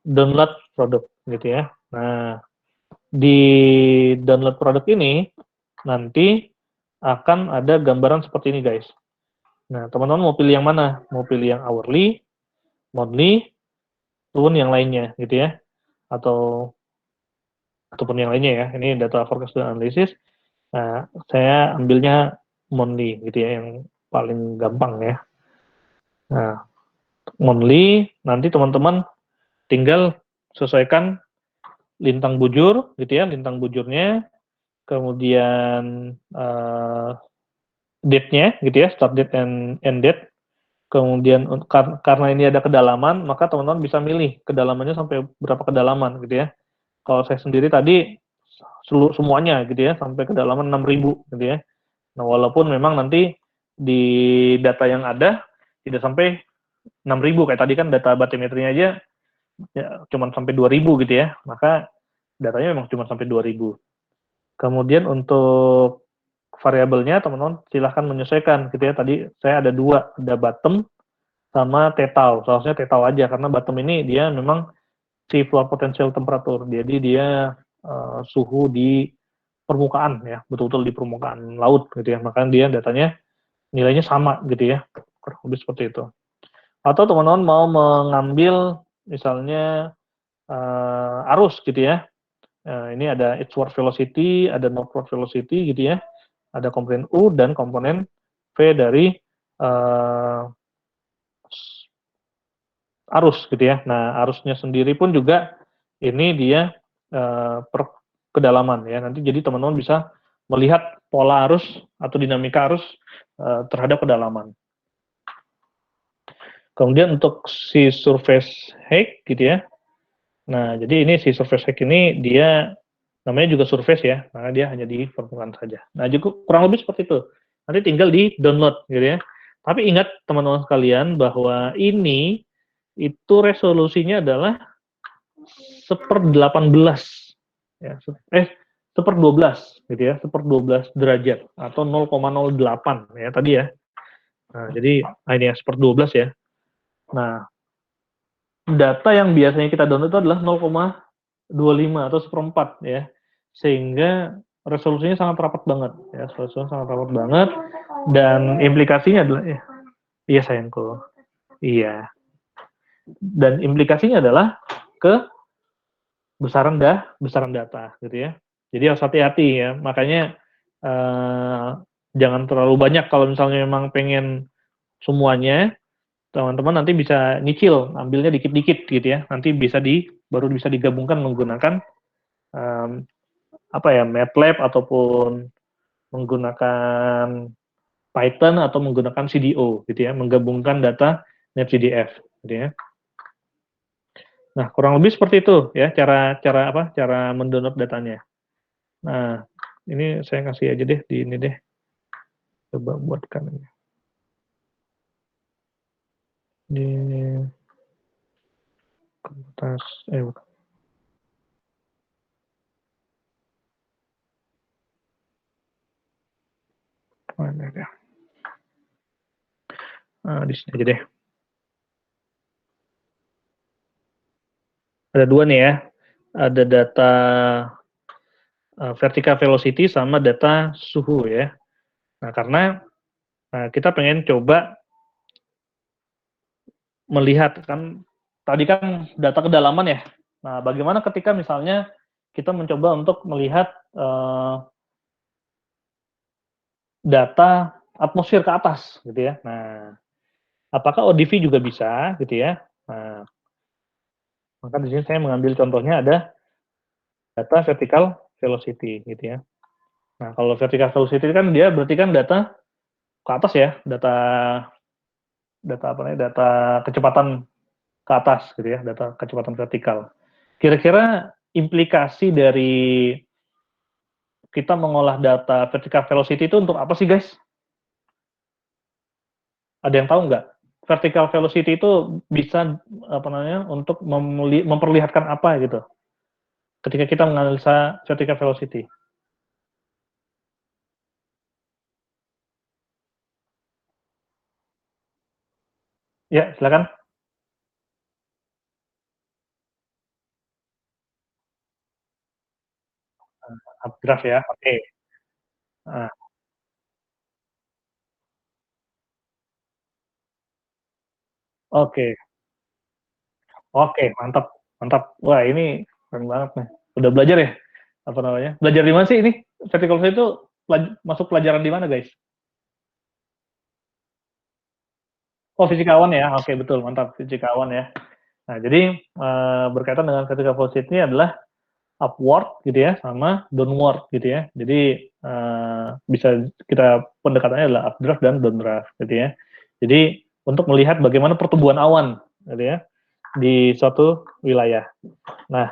Download produk gitu ya. Nah, di download produk ini nanti akan ada gambaran seperti ini, guys. Nah, teman-teman mau pilih yang mana? Mau pilih yang hourly, monthly, ataupun yang lainnya gitu ya. Ataupun yang lainnya ya. Ini data forecast dan analisis. Nah, saya ambilnya monthly gitu ya, yang paling gampang ya. Nah, monthly, nanti teman-teman tinggal sesuaikan lintang bujur gitu ya, lintang bujurnya, kemudian date-nya gitu ya, start date and end date. Kemudian karena ini ada kedalaman, maka teman-teman bisa milih kedalamannya sampai berapa kedalaman gitu ya. Kalau saya sendiri tadi semuanya gitu ya, sampai kedalaman 6.000 gitu ya. Nah, walaupun memang nanti di data yang ada tidak sampai 6.000, kayak tadi kan data batimetrinya aja ya cuma sampai 2.000 gitu ya. Maka datanya memang cuma sampai 2.000. Kemudian untuk variabelnya teman-teman silahkan menyesuaikan gitu ya. Tadi saya ada 2, ada bottom sama tetau. Seharusnya tetau aja karena bottom ini dia memang sea floor potential temperature. Jadi dia suhu di permukaan ya, betul-betul di permukaan laut gitu ya. Makanya dia datanya nilainya sama gitu ya. Kurang lebih seperti itu. Atau teman-teman mau mengambil misalnya arus gitu ya. Ini ada eastward velocity, ada northward velocity gitu ya. Ada komponen U dan komponen V dari arus gitu ya. Nah, arusnya sendiri pun juga ini dia per kedalaman ya. Nanti jadi teman-teman bisa melihat pola arus atau dinamika arus terhadap kedalaman. Kemudian untuk si surface height gitu ya. Nah, jadi ini si surface height ini dia namanya juga surface ya, karena dia hanya di permukaan saja. Nah, juga kurang lebih seperti itu. Nanti tinggal di download gitu ya. Tapi ingat teman-teman sekalian bahwa ini itu resolusinya adalah 1/18 ya, 1/12 gitu ya, 1/12 derajat atau 0,08 ya tadi ya. Nah, jadi ini ya 1/12 ya. Nah, data yang biasanya kita download itu adalah 0,25 atau 1/4 ya. Sehingga resolusinya sangat rapat banget ya, resolusinya sangat rapat banget dan implikasinya adalah iya sayangku. Iya. Dan implikasinya adalah ke besaran data gitu ya. Jadi harus hati-hati ya. Makanya jangan terlalu banyak kalau misalnya memang pengen semuanya, teman-teman nanti bisa nyicil, ambilnya dikit-dikit gitu ya. Nanti baru bisa digabungkan menggunakan MATLAB ataupun menggunakan Python atau menggunakan CDO gitu ya, menggabungkan data NetCDF gitu ya. Nah, kurang lebih seperti itu ya cara mendownload datanya. Nah, ini saya kasih aja deh di ini deh. Coba buatkan ini. Di kertas bukan. Mana ya? Nah, di sini aja deh. Ada 2 nih ya. Ada data vertical velocity sama data suhu ya. Nah, karena kita pengen coba melihat kan tadi kan data kedalaman ya. Nah, bagaimana ketika misalnya kita mencoba untuk melihat data atmosfer ke atas, gitu ya. Nah, apakah ODV juga bisa, gitu ya? Nah, maka di sini saya mengambil contohnya ada data vertical velocity, gitu ya. Nah, kalau vertical velocity kan dia berarti kan data ke atas ya, data data apa namanya, data kecepatan ke atas, gitu ya, data kecepatan vertikal. Kira-kira implikasi dari kita mengolah data vertical velocity itu untuk apa sih, guys? Ada yang tahu nggak? Vertical velocity itu bisa apa namanya untuk memperlihatkan apa gitu? Ketika kita menganalisa vertical velocity. Ya, silakan. Updraft ya. Oke. Nah, oke. Oke, mantap. Mantap. Wah, ini keren banget nih. Udah belajar ya? Apa namanya? Belajar di mana sih ini? Vertical velocity itu masuk pelajaran di mana, guys? Oh, fisika awan ya. Oke, betul. Mantap. Fisika awan ya. Nah, jadi berkaitan dengan vertical velocity ini adalah upward gitu ya, sama downward gitu ya. Jadi bisa kita pendekatannya adalah updraft dan downdraft gitu ya. Jadi untuk melihat bagaimana pertumbuhan awan gitu ya di suatu wilayah. Nah,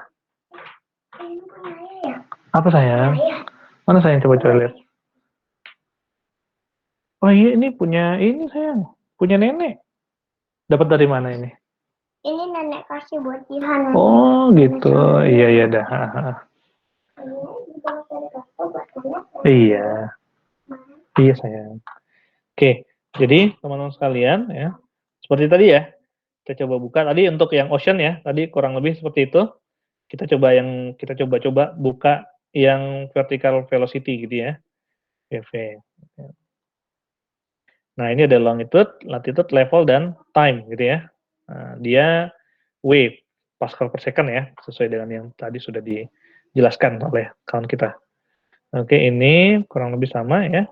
apa sayang? Mana sayang, coba lihat. Oh iya, ini punya ini sayang, punya nenek. Dapat dari mana ini? Ini nenek kasih buat Jihan. Oh gitu, iya iya dah. Iya, iya sayang. Oke, jadi teman-teman sekalian ya, seperti tadi ya, kita coba buka tadi untuk yang ocean ya, tadi kurang lebih seperti itu. Kita coba buka yang vertical velocity gitu ya, VV. Nah, ini ada longitude, latitude, level, dan time gitu ya. Nah, dia wave, Pascal per second ya, sesuai dengan yang tadi sudah dijelaskan oleh kawan kita. Oke, ini kurang lebih sama ya.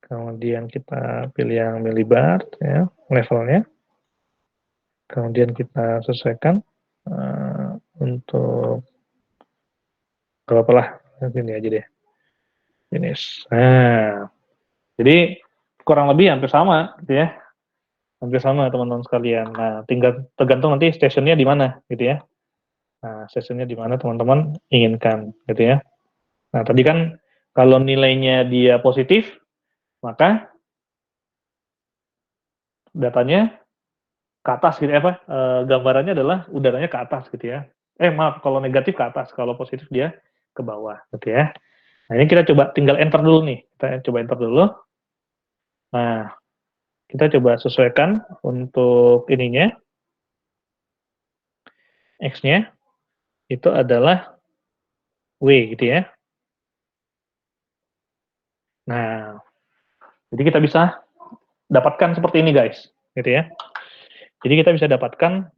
Kemudian kita pilih yang millibar ya, levelnya. Kemudian kita sesuaikan untuk berapa lah, ini aja deh. Finish. Nah, jadi kurang lebih hampir sama gitu ya. Hampir sama teman-teman sekalian. Nah, tinggal tergantung nanti stationnya di mana gitu ya. Nah, stationnya di mana teman-teman inginkan gitu ya. Nah, tadi kan kalau nilainya dia positif, maka datanya ke atas gitu ya, apa gambarannya adalah udaranya ke atas gitu ya. Maaf, kalau negatif ke atas, kalau positif dia ke bawah gitu ya. Nah, ini kita coba tinggal enter dulu nih. Kita coba enter dulu. Nah, kita coba sesuaikan untuk ininya, X-nya, itu adalah W gitu ya. Nah, jadi kita bisa dapatkan seperti ini guys, gitu ya. Jadi kita bisa dapatkan,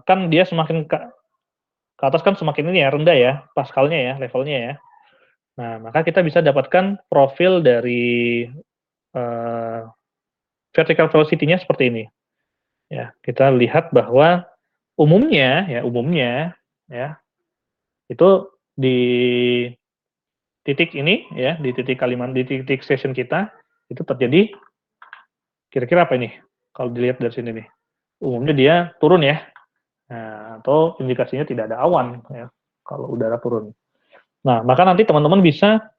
kan dia semakin ke atas kan semakin ini ya, rendah ya, paskalnya ya, levelnya ya. Nah, maka kita bisa dapatkan profil dari vertical velocity-nya seperti ini. Ya, kita lihat bahwa umumnya ya, itu di titik ini ya, di titik station kita itu terjadi kira-kira apa ini? Kalau dilihat dari sini nih. Umumnya dia turun ya. Nah, atau indikasinya tidak ada awan ya kalau udara turun. Nah, maka nanti teman-teman bisa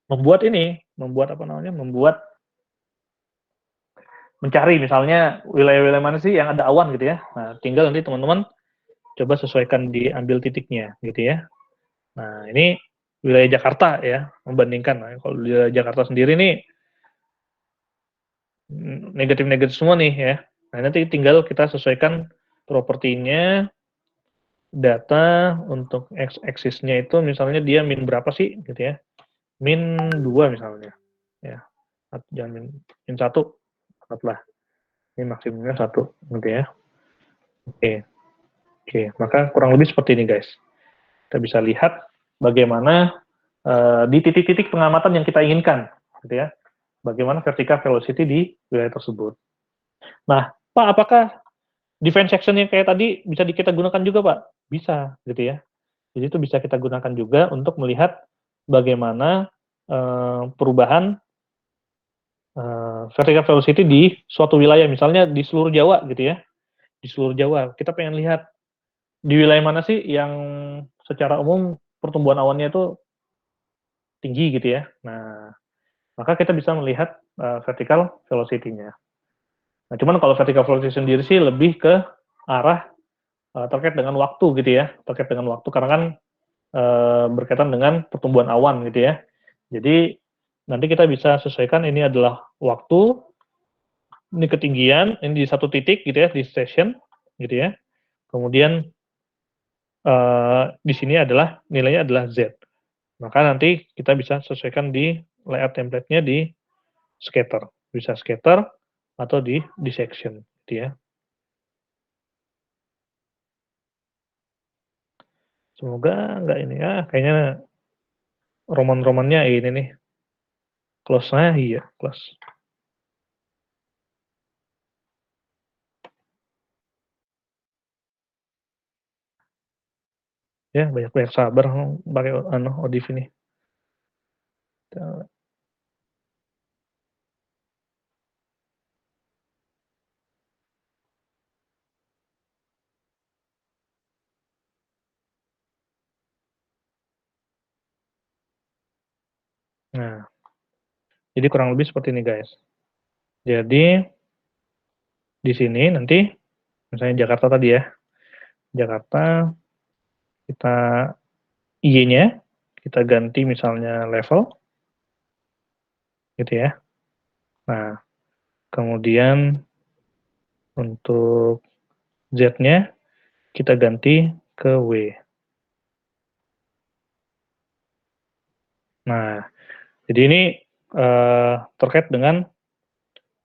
membuat apa namanya? Mencari misalnya wilayah-wilayah mana sih yang ada awan gitu ya. Nah, tinggal nanti teman-teman coba sesuaikan diambil titiknya gitu ya. Nah, ini wilayah Jakarta ya, membandingkan. Nah, kalau di Jakarta sendiri nih negatif-negatif semua nih ya. Nah, nanti tinggal kita sesuaikan propertinya, data untuk x-axisnya itu misalnya dia min berapa sih gitu ya. Min 2 misalnya. Ya. Jangan min 1, anggaplah. Ini maksimumnya 1, gitu ya. Oke, maka kurang lebih seperti ini guys. Kita bisa lihat bagaimana di titik-titik pengamatan yang kita inginkan, gitu ya. Bagaimana vertical velocity di wilayah tersebut. Nah, Pak, apakah defense section yang kayak tadi bisa kita gunakan juga, Pak? Bisa, gitu ya. Jadi itu bisa kita gunakan juga untuk melihat bagaimana perubahan vertical velocity di suatu wilayah, misalnya di seluruh Jawa, gitu ya. Di seluruh Jawa, kita pengen lihat di wilayah mana sih yang secara umum pertumbuhan awannya itu tinggi, gitu ya. Nah, maka kita bisa melihat vertical velocity-nya. Nah, cuman kalau vertical velocity sendiri sih lebih ke arah terkait dengan waktu, gitu ya. Terkait dengan waktu, karena kan berkaitan dengan pertumbuhan awan, gitu ya. Jadi nanti kita bisa sesuaikan ini adalah waktu, ini ketinggian, ini di satu titik, gitu ya, di station, gitu ya. Kemudian di sini adalah nilainya adalah Z. Maka nanti kita bisa sesuaikan di layout template-nya di scatter. Bisa scatter atau di section, gitu ya. Semoga nggak ini ya, kayaknya roman-romannya ini nih. Close-nya iya, close. Ya, banyak-banyak sabar pakai ODIF ini. Nah, jadi kurang lebih seperti ini guys. Jadi di sini nanti misalnya Jakarta tadi ya. Jakarta kita Y-nya kita ganti misalnya level gitu ya. Nah, kemudian untuk Z-nya kita ganti ke W. Nah, jadi ini terkait dengan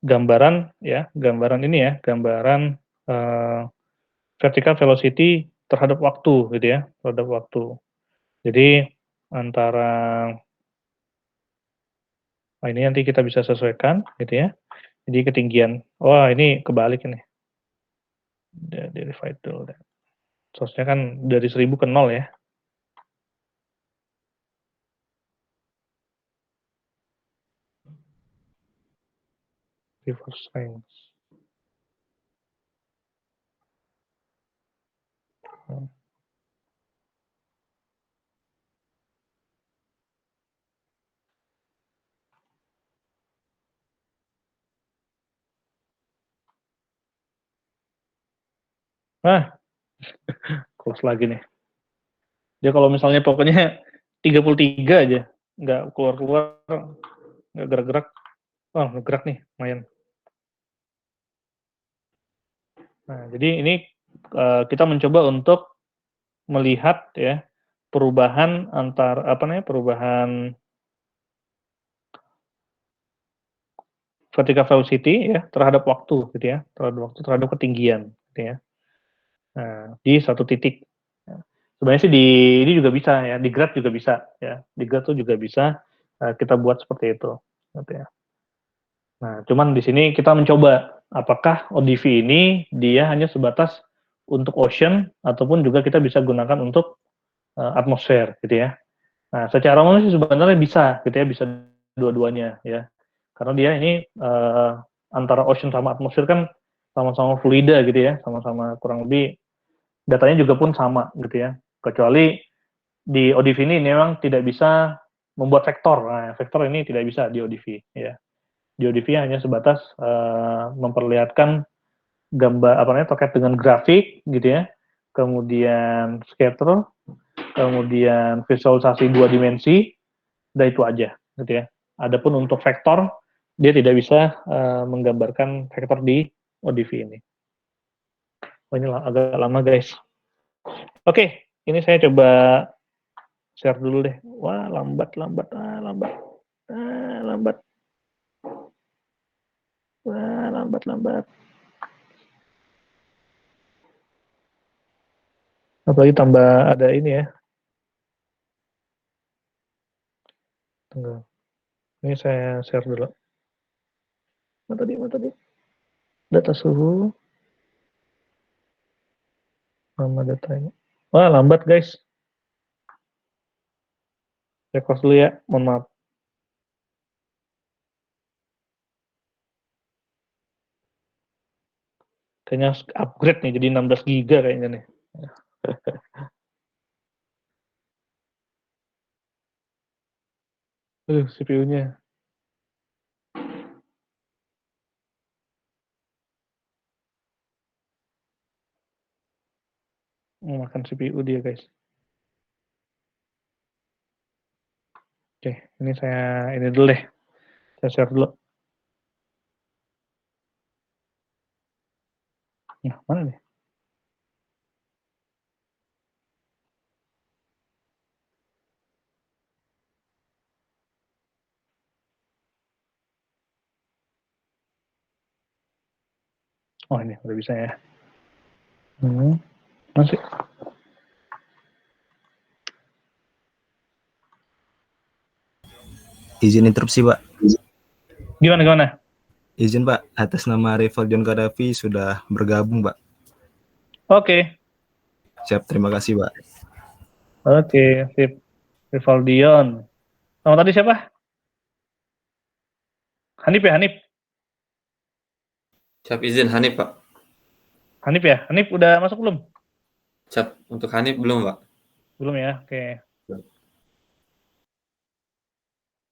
gambaran ya, gambaran ini ya, gambaran vertical velocity terhadap waktu gitu ya, terhadap waktu. Jadi antara ini nanti kita bisa sesuaikan gitu ya. Jadi ketinggian. Wah, ini kebalik ini. Divide dulu deh. Source-nya kan dari 1000 ke 0 ya. Reverse range. Ah, close lagi nih. Dia kalau misalnya pokoknya 33 aja, nggak keluar-keluar, nggak gerak-gerak. Oh, gerak nih, lumayan. Nah, jadi ini kita mencoba untuk melihat ya perubahan antar apa namanya perubahan vertical velocity ya terhadap waktu gitu ya, terhadap waktu, terhadap ketinggian gitu ya. Nah, di satu titik. Nah, sebenarnya sih di ini juga bisa ya, di graph juga bisa ya. Di graph tuh juga bisa kita buat seperti itu gitu ya. Nah, cuman di sini kita mencoba apakah ODV ini dia hanya sebatas untuk ocean ataupun juga kita bisa gunakan untuk atmosfer gitu ya. Nah, secara umum sih sebenarnya bisa gitu ya, bisa dua-duanya ya. Karena dia ini antara ocean sama atmosfer kan sama-sama fluida gitu ya, sama-sama kurang lebih datanya juga pun sama gitu ya. Kecuali di ODV ini memang tidak bisa membuat vektor. Nah, vektor ini tidak bisa di ODV ya. Di ODV hanya sebatas memperlihatkan gambar apa namanya terkait dengan grafik gitu ya. Kemudian scatter, kemudian visualisasi dua dimensi, dan itu aja gitu ya. Adapun untuk vektor dia tidak bisa menggambarkan vektor di ODV ini. Oh, ini agak lama guys. Oke, ini saya coba share dulu deh. Wah, lambat. Wah, lambat. Apalagi tambah ada ini ya. Tunggu. Ini saya share dulu. Mana tadi? Data suhu sama datanya. Wah, lambat guys. Saya close dulu ya. Mohon maaf. Kayaknya harus upgrade nih jadi 16 giga kayaknya nih. CPU-nya. Makan CPU dia guys. Oke, ini saya ini dulu deh. Saya share dulu. Nah, mana nih? Oh, ini udah bisa ya. Masih. Izin interupsi, Pak. Gimana? Izin, Pak. Atas nama rival John Gaddafi sudah bergabung, Pak. Oke. Siap, terima kasih, Pak. Oke, sip. Rivaldion. Nama tadi siapa? Hanif ya, Hanif. Siap izin Hanif, Pak. Hanif ya? Hanif udah masuk belum? Siap untuk Hanif belum, Pak? Belum ya, oke.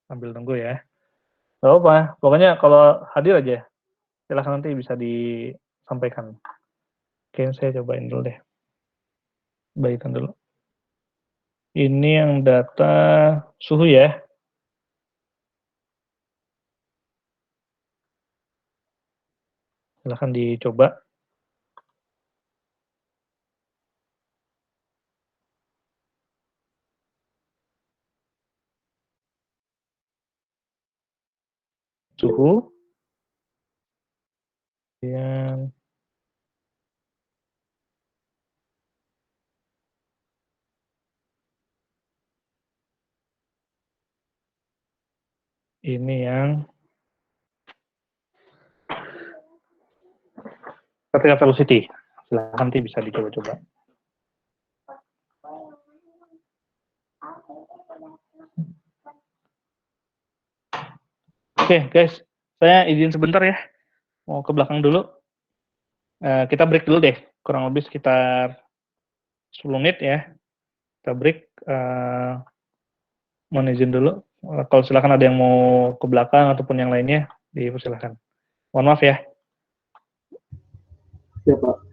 Sambil tunggu ya. Gak apa, pokoknya kalau hadir aja, silahkan nanti bisa disampaikan. Oke, saya cobain dulu deh. Baikkan dulu. Ini yang data suhu ya. Silahkan dicoba. Suhu. Yang ini yang ketika velocity. Silahkan nanti bisa dicoba-coba. Oke, guys. Saya izin sebentar ya. Mau ke belakang dulu. Kita break dulu deh. Kurang lebih sekitar 10 menit ya. Kita break. Mohon izin dulu. Kalau silakan ada yang mau ke belakang ataupun yang lainnya, dipersilakan. Mohon maaf ya. Ya, Pak.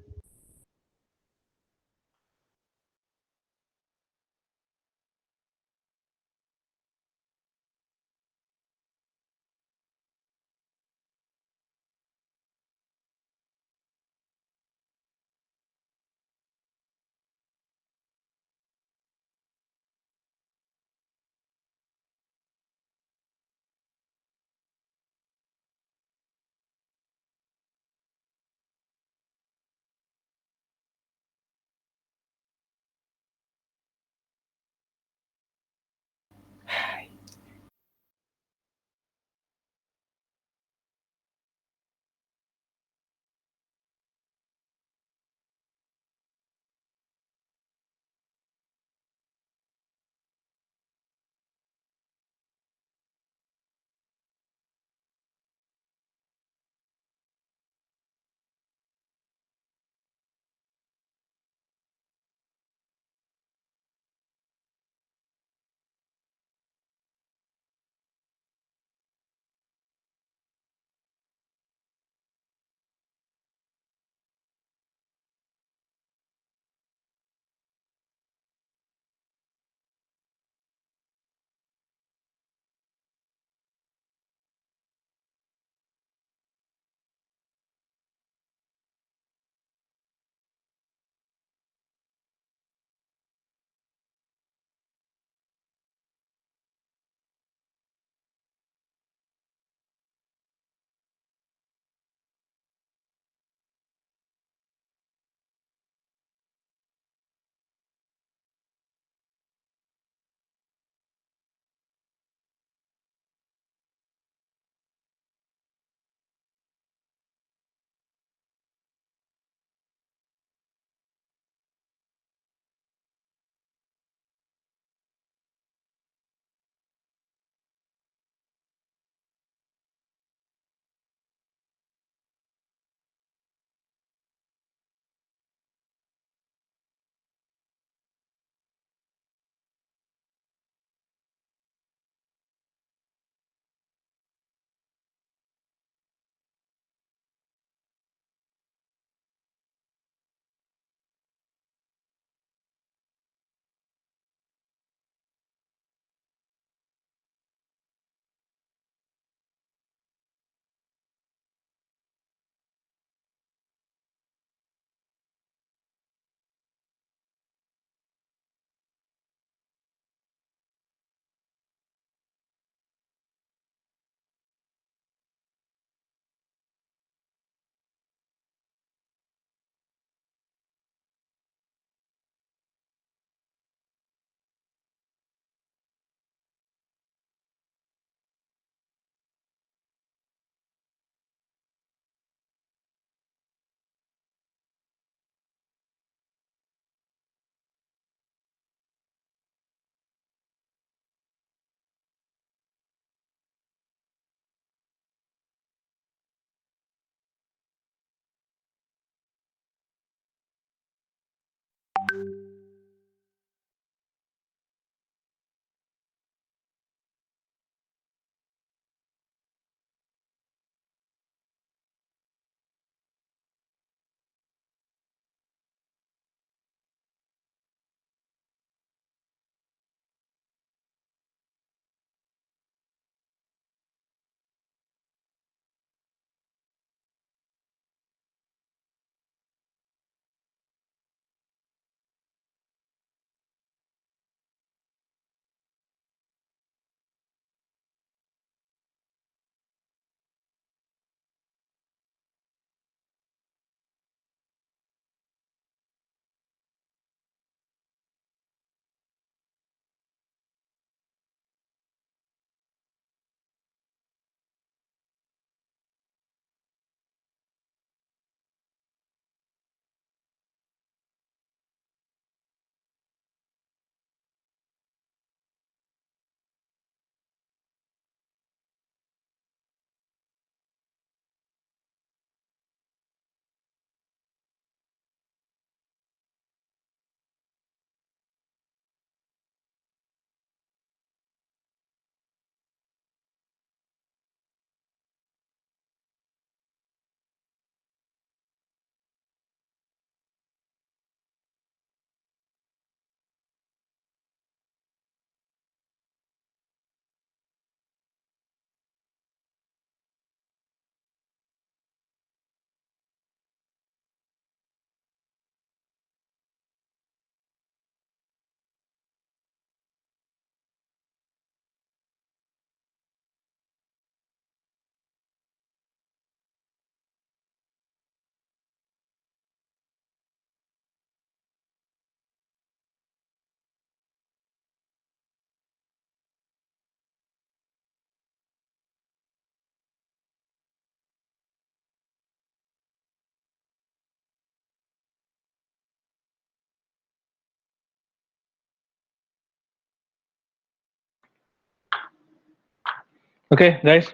Oke, guys.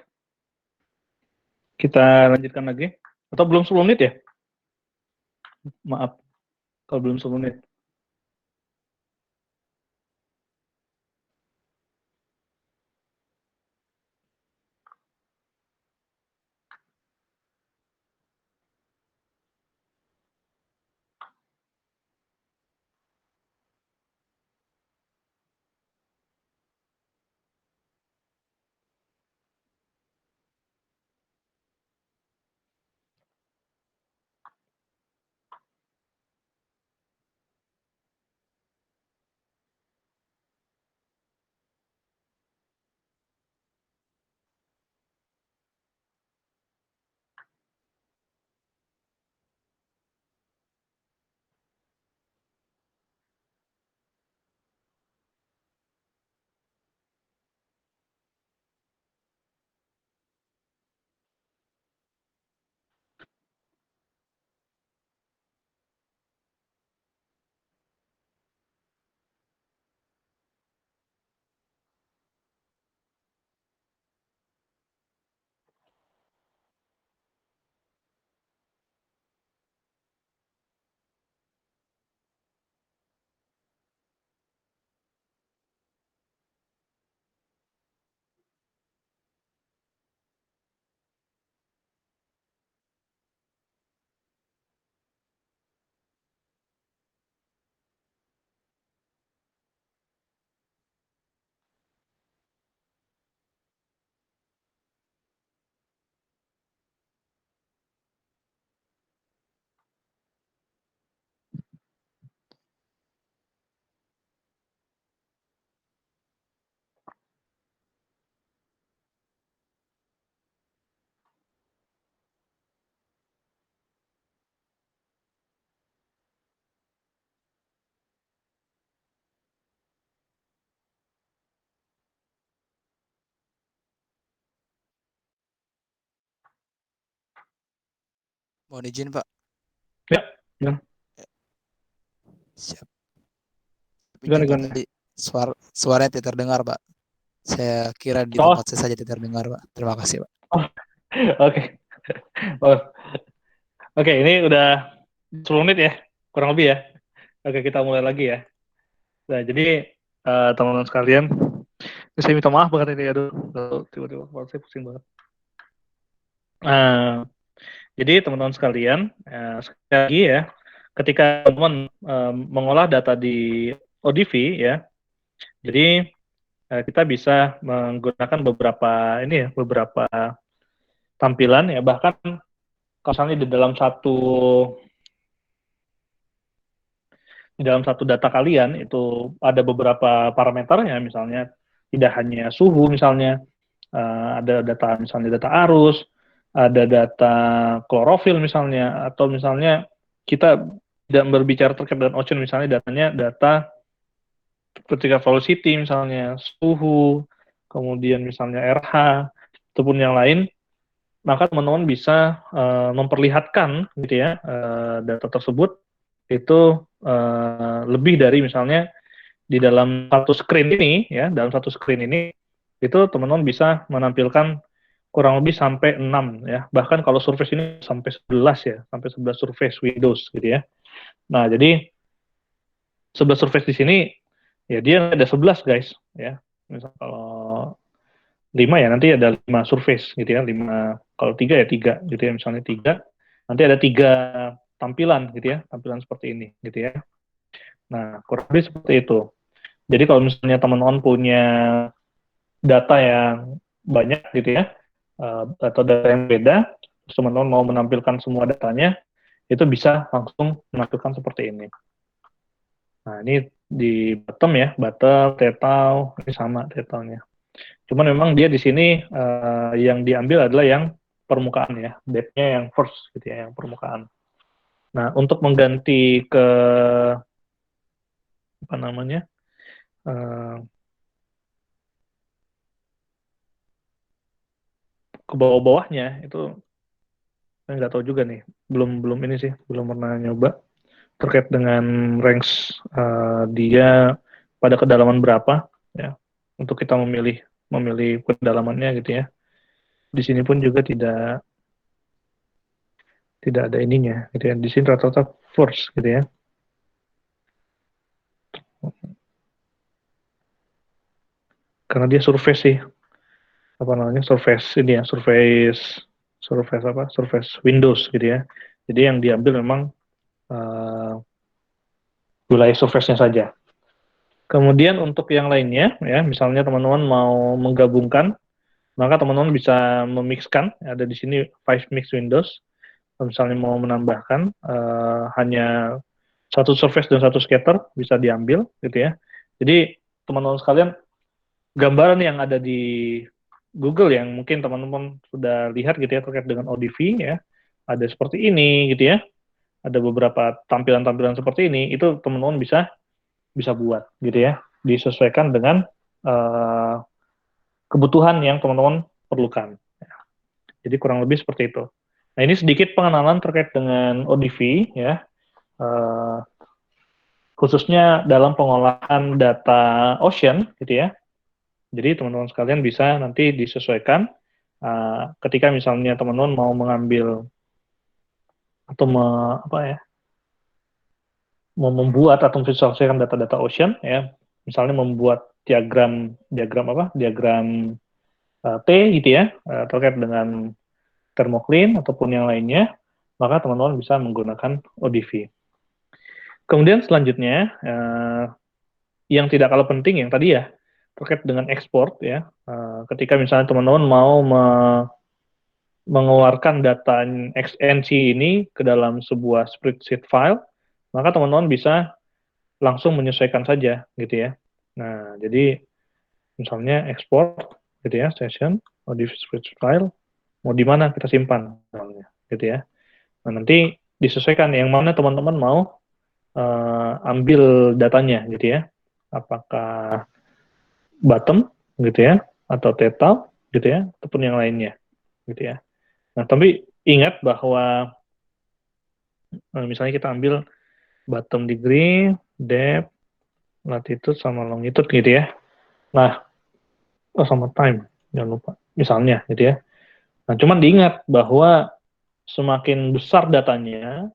Kita lanjutkan lagi. Atau belum 10 menit ya? Maaf, kalau belum 10 menit. Mohon izin, Pak. Ya, ya. Siap. Gimana, Izin, Pak. gimana? Tadi suaranya tidak terdengar, Pak. Saya kira di Oh, tempat saya saja tidak terdengar, Pak. Terima kasih, Pak. oh, oke. Oh, oke, ini udah 10 menit ya, kurang lebih ya. Oke, kita mulai lagi ya. Nah, jadi teman-teman sekalian, saya minta maaf banget ini, aduh, tiba-tiba kepala saya pusing banget. Nah, jadi teman-teman sekalian, sekali lagi ya, ketika teman mengolah data di ODV ya, jadi kita bisa menggunakan beberapa tampilan ya, bahkan kalau misalnya di dalam satu data kalian itu ada beberapa parameternya, misalnya tidak hanya suhu, misalnya ada data, misalnya data arus, ada data klorofil misalnya, atau misalnya kita tidak berbicara terkait dengan ocean, misalnya datanya data ketika velocity, misalnya suhu, kemudian misalnya RH, ataupun yang lain, maka teman-teman bisa memperlihatkan gitu ya data tersebut itu lebih dari, misalnya di dalam satu screen ini ya, dalam satu screen ini itu teman-teman bisa menampilkan kurang lebih sampai 6 ya. Bahkan kalau surface ini sampai 11 ya, sampai 11 surface windows gitu ya. Nah, jadi 11 surface di sini ya dia ada 11 guys ya. Misal kalau 5 ya nanti ada 5 surface gitu ya, 5, kalau 3 ya 3 gitu ya, misalnya 3. Nanti ada 3 tampilan gitu ya, tampilan seperti ini gitu ya. Nah, kurang lebih seperti itu. Jadi kalau misalnya teman-teman punya data yang banyak gitu ya, atau data yang beda, terus teman-teman mau menampilkan semua datanya, itu bisa langsung menampilkan seperti ini. Nah, ini di bottom ya, bottom, detail, ini sama detailnya. Cuman memang dia di sini yang diambil adalah yang permukaan ya, depth-nya yang first gitu ya, yang permukaan. Nah, untuk mengganti ke apa namanya, ke bawah-bawahnya itu saya nggak tahu juga nih, belum ini sih, belum pernah nyoba terkait dengan range dia pada kedalaman berapa ya untuk kita memilih memilih kedalamannya gitu ya. Di sini pun juga tidak ada ininya gitu ya. Di sini rata-rata force gitu ya. Karena dia surface sih, apa namanya, surface ini ya, surface Windows gitu ya. Jadi yang diambil memang wilayah surface-nya saja. Kemudian untuk yang lainnya ya, misalnya teman-teman mau menggabungkan, maka teman-teman bisa memixkan, ada di sini 5 mix Windows. Misalnya mau menambahkan hanya satu surface dan satu scatter bisa diambil gitu ya. Jadi teman-teman sekalian, gambaran yang ada di Google yang mungkin teman-teman sudah lihat gitu ya terkait dengan ODV ya, ada seperti ini gitu ya. Ada beberapa tampilan-tampilan seperti ini, itu teman-teman bisa buat gitu ya, disesuaikan dengan kebutuhan yang teman-teman perlukan. Jadi kurang lebih seperti itu. Nah, ini sedikit pengenalan terkait dengan ODV ya, khususnya dalam pengolahan data Ocean gitu ya. Jadi teman-teman sekalian bisa nanti disesuaikan ketika misalnya teman-teman mau mengambil atau mau membuat atau memvisualisasikan data-data Ocean ya, misalnya membuat diagram T gitu ya, terkait dengan thermocline ataupun yang lainnya, maka teman-teman bisa menggunakan ODV. Kemudian selanjutnya yang tidak kalah penting yang tadi ya terkait dengan ekspor ya, ketika misalnya teman-teman mau mengeluarkan data XNC ini ke dalam sebuah spreadsheet file, maka teman-teman bisa langsung menyesuaikan saja gitu ya. Nah, jadi misalnya ekspor gitu ya, session ODV spreadsheet file, mau di mana kita simpan misalnya gitu ya. Nah, nanti disesuaikan yang mana teman-teman mau ambil datanya gitu ya. Apakah bottom gitu ya, atau total gitu ya, ataupun yang lainnya gitu ya. Nah, tapi ingat bahwa misalnya kita ambil bottom degree, depth, latitude sama longitude gitu ya. Nah, sama time, jangan lupa. Misalnya gitu ya. Nah, cuman diingat bahwa semakin besar datanya,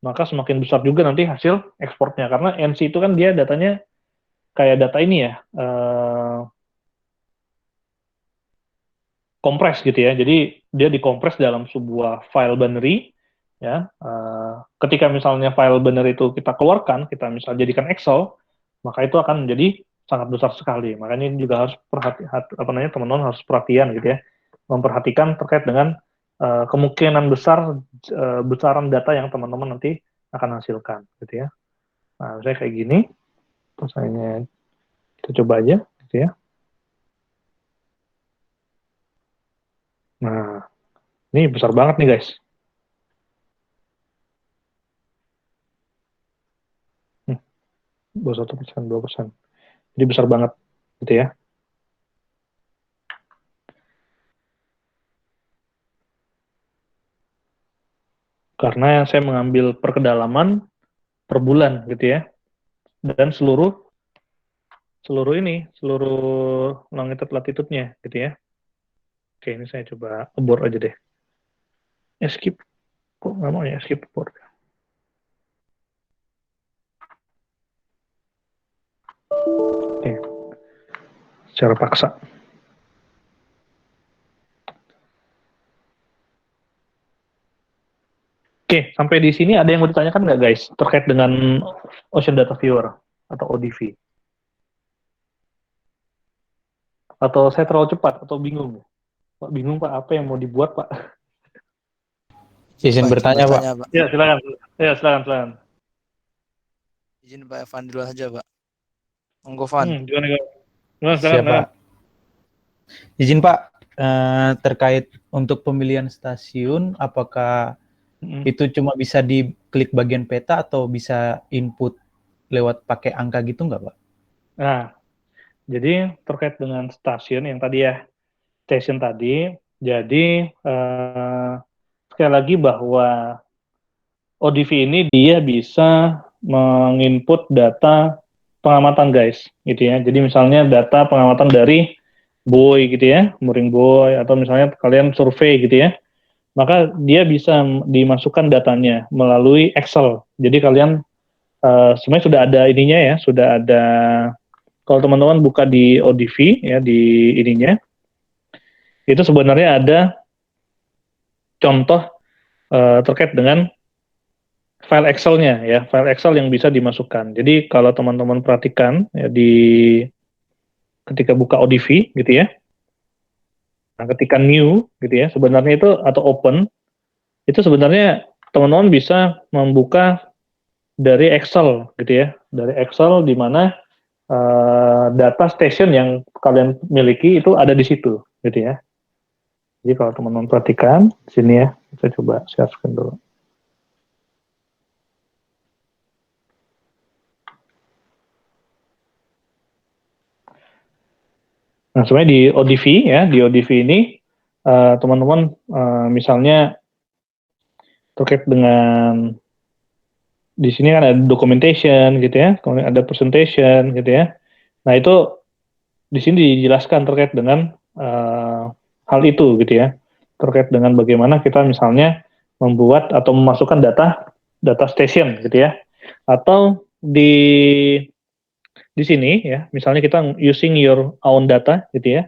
maka semakin besar juga nanti hasil ekspornya. Karena NC itu kan dia datanya kayak data ini ya, kompres gitu ya. Jadi dia dikompres dalam sebuah file binary ya. Ketika misalnya file binary itu kita keluarkan, kita misalnya jadikan Excel, maka itu akan menjadi sangat besar sekali. Makanya ini juga harus teman-teman harus perhatian gitu ya, memperhatikan terkait dengan kemungkinan besar besaran data yang teman-teman nanti akan hasilkan gitu ya. Nah, saya kayak gini, terus kita coba aja gitu ya. Nah, ini besar banget nih guys. 21%, 2%. Jadi besar banget gitu ya. Karena saya mengambil perkedalaman per bulan gitu ya. Dan seluruh longitude latitude-nya gitu ya. Oke, ini saya coba abort aja deh. Skip. Kok nggak mau ya skip abort? Oke. Secara paksa. Oke, sampai di sini ada yang mau ditanyakan nggak guys terkait dengan Ocean Data Viewer atau ODV? Atau saya terlalu cepat atau bingung? Pak bingung Pak, apa yang mau dibuat Pak? Izin bertanya, Pak. Pak. Ya silakan. Ya silakan. Izin Pak Evan dulu saja, Pak. Monggo, Van. Gimana? Silakan, Siap, Pak. Izin Pak, terkait untuk pemilihan stasiun, apakah itu cuma bisa diklik bagian peta atau bisa input lewat pakai angka gitu nggak, Pak? Nah, jadi terkait dengan stasiun yang tadi ya, station tadi, jadi sekali lagi bahwa ODV ini dia bisa menginput data pengamatan guys, gitu ya. Jadi misalnya data pengamatan dari buoy gitu ya, mooring buoy, atau misalnya kalian survei gitu ya, maka dia bisa dimasukkan datanya melalui Excel. Jadi kalian sebenarnya sudah ada ininya ya, sudah ada, kalau teman-teman buka di ODV ya, di ininya, itu sebenarnya ada contoh terkait dengan file Excel-nya ya, file Excel yang bisa dimasukkan. Jadi kalau teman-teman perhatikan ya, ketika buka ODV gitu ya, nah ketika new gitu ya, sebenarnya itu atau open, itu sebenarnya teman-teman bisa membuka dari Excel gitu ya, dari Excel di mana data station yang kalian miliki itu ada di situ gitu ya. Jadi kalau teman-teman perhatikan di sini ya, kita coba share screen dulu. Nah, sebenarnya di ODV ya, di ODV ini teman-teman misalnya terkait dengan di sini kan ada documentation gitu ya, kemudian ada presentation gitu ya. Nah, itu di sini dijelaskan terkait dengan hal itu gitu ya. Terkait dengan bagaimana kita misalnya membuat atau memasukkan data station gitu ya. Atau di sini ya, misalnya kita using your own data gitu ya.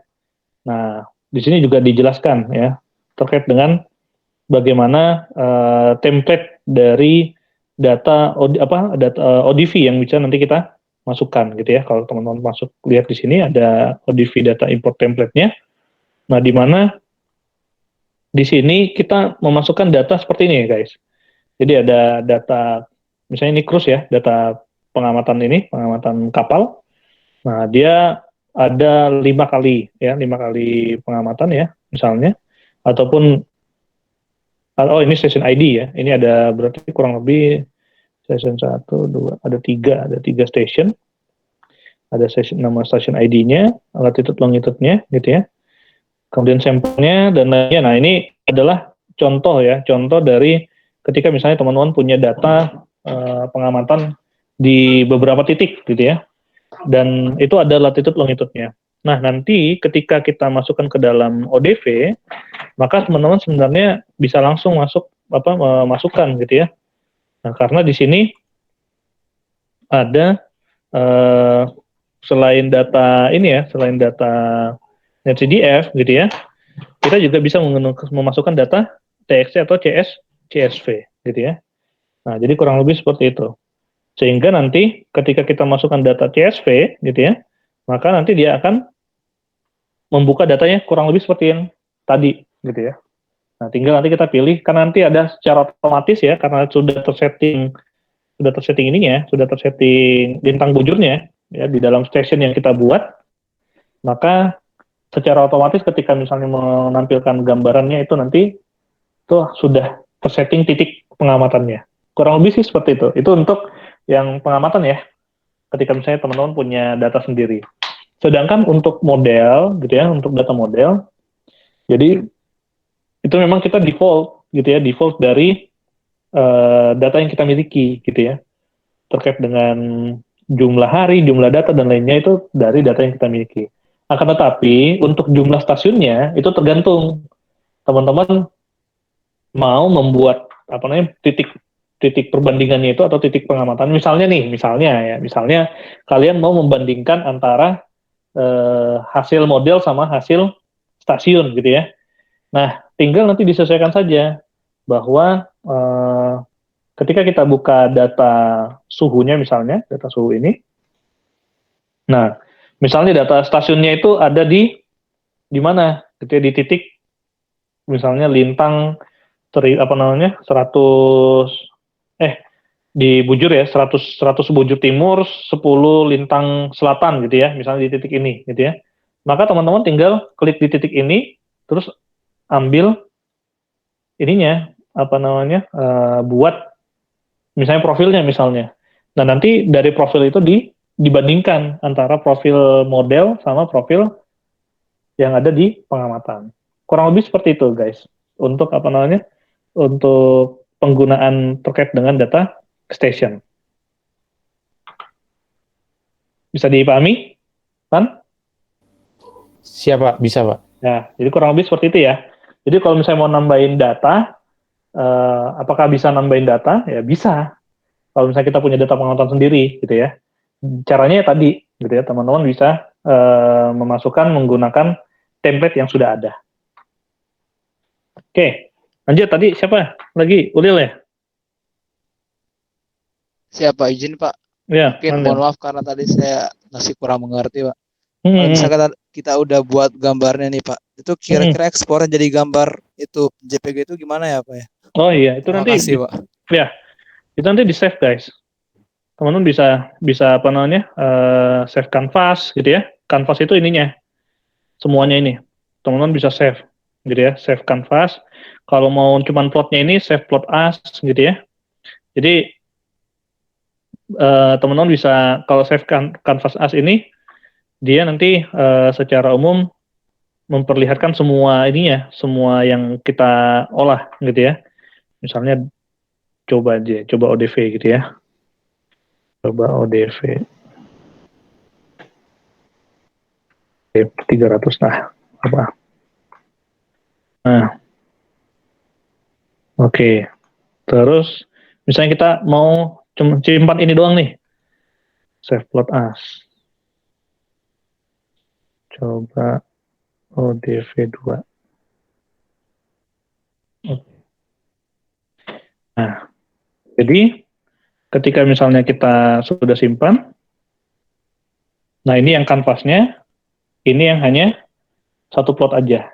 Nah, di sini juga dijelaskan ya terkait dengan bagaimana template dari data ODV yang bisa nanti kita masukkan gitu ya. Kalau teman-teman masuk lihat di sini ada ODV data import template-nya. Nah, di mana di sini kita memasukkan data seperti ini guys. Jadi ada data, misalnya ini cruise ya, data pengamatan kapal. Nah, dia ada 5 kali pengamatan ya, misalnya, ataupun ini station ID ya. Ini ada berarti kurang lebih station 1, 2, ada 3 station. Ada nama station ID-nya, latitude longitude-nya gitu ya. Kemudian sampelnya dan lainnya. Nah, ini adalah contoh dari ketika misalnya teman-teman punya data pengamatan di beberapa titik gitu ya. Dan itu ada latitude longitude-nya. Nah, nanti ketika kita masukkan ke dalam ODV, maka teman-teman sebenarnya bisa langsung masukkan gitu ya. Nah, karena di sini ada selain data NetCDF gitu ya, kita juga bisa memasukkan data TXT atau CSV gitu ya. Nah, jadi kurang lebih seperti itu. Sehingga nanti ketika kita masukkan data CSV gitu ya, maka nanti dia akan membuka datanya kurang lebih seperti yang tadi gitu ya. Nah, tinggal nanti kita pilih, kan nanti ada secara otomatis ya, karena sudah tersetting lintang bujurnya ya di dalam station yang kita buat, maka secara otomatis ketika misalnya menampilkan gambarannya itu nanti itu sudah tersetting titik pengamatannya. Kurang lebih sih seperti itu. Itu untuk yang pengamatan ya, ketika misalnya teman-teman punya data sendiri. Sedangkan untuk model gitu ya, untuk data model, jadi itu memang kita default dari data yang kita miliki gitu ya, terkait dengan jumlah hari, jumlah data dan lainnya itu dari data yang kita miliki. Akan tetapi untuk jumlah stasiunnya itu tergantung teman-teman mau membuat titik perbandingannya itu atau titik pengamatan. Misalnya kalian mau membandingkan antara hasil model sama hasil stasiun gitu ya. Nah, tinggal nanti disesuaikan saja bahwa ketika kita buka data suhunya misalnya, data suhu ini. Nah, misalnya data stasiunnya itu ada di mana? Gitu ya, di titik misalnya lintang 100 di bujur ya, 100 bujur timur, 10 lintang selatan gitu ya, misalnya di titik ini gitu ya. Maka teman-teman tinggal klik di titik ini, terus ambil ininya, buat misalnya profilnya misalnya. Nah, nanti dari profil itu dibandingkan antara profil model sama profil yang ada di pengamatan. Kurang lebih seperti itu, guys. Untuk untuk penggunaan terkait dengan data station. Bisa dipahami, kan? Siapa? Bisa, Pak. Nah, jadi kurang lebih seperti itu ya. Jadi kalau misalnya mau nambahin data, apakah bisa nambahin data? Ya bisa. Kalau misalnya kita punya data pengamatan sendiri, gitu ya. Caranya ya tadi, gitu ya. Teman-teman bisa memasukkan menggunakan template yang sudah ada. Oke, lanjut tadi siapa lagi? Ulil ya? Siapa izin Pak? Ya, Mungkin Ulil. mohon maaf karena tadi saya masih kurang mengerti Pak. Hmm, Kalau hmm. misalkan kita udah buat gambarnya nih Pak, itu kira-kira ekspornya jadi gambar itu JPG itu gimana ya Pak ya? Oh iya, itu Terima nanti kasih Pak. ya, itu nanti di save guys. Teman-teman bisa apa namanya? Save canvas gitu ya. Canvas itu ininya, semuanya ini. Teman-teman bisa save gitu ya, save canvas. Kalau mau cuman plotnya ini save plot as gitu ya. Jadi teman-teman bisa kalau save canvas as ini dia nanti secara umum memperlihatkan semua ininya, semua yang kita olah gitu ya. Misalnya coba ODV gitu ya. Coba ODV 300 apa? Nah, oke. Terus misalnya kita mau cuma simpan ini doang nih. Save plot as. Coba ODV 2. Nah, jadi ketika misalnya kita sudah simpan, nah ini yang kanvasnya, ini yang hanya satu plot aja,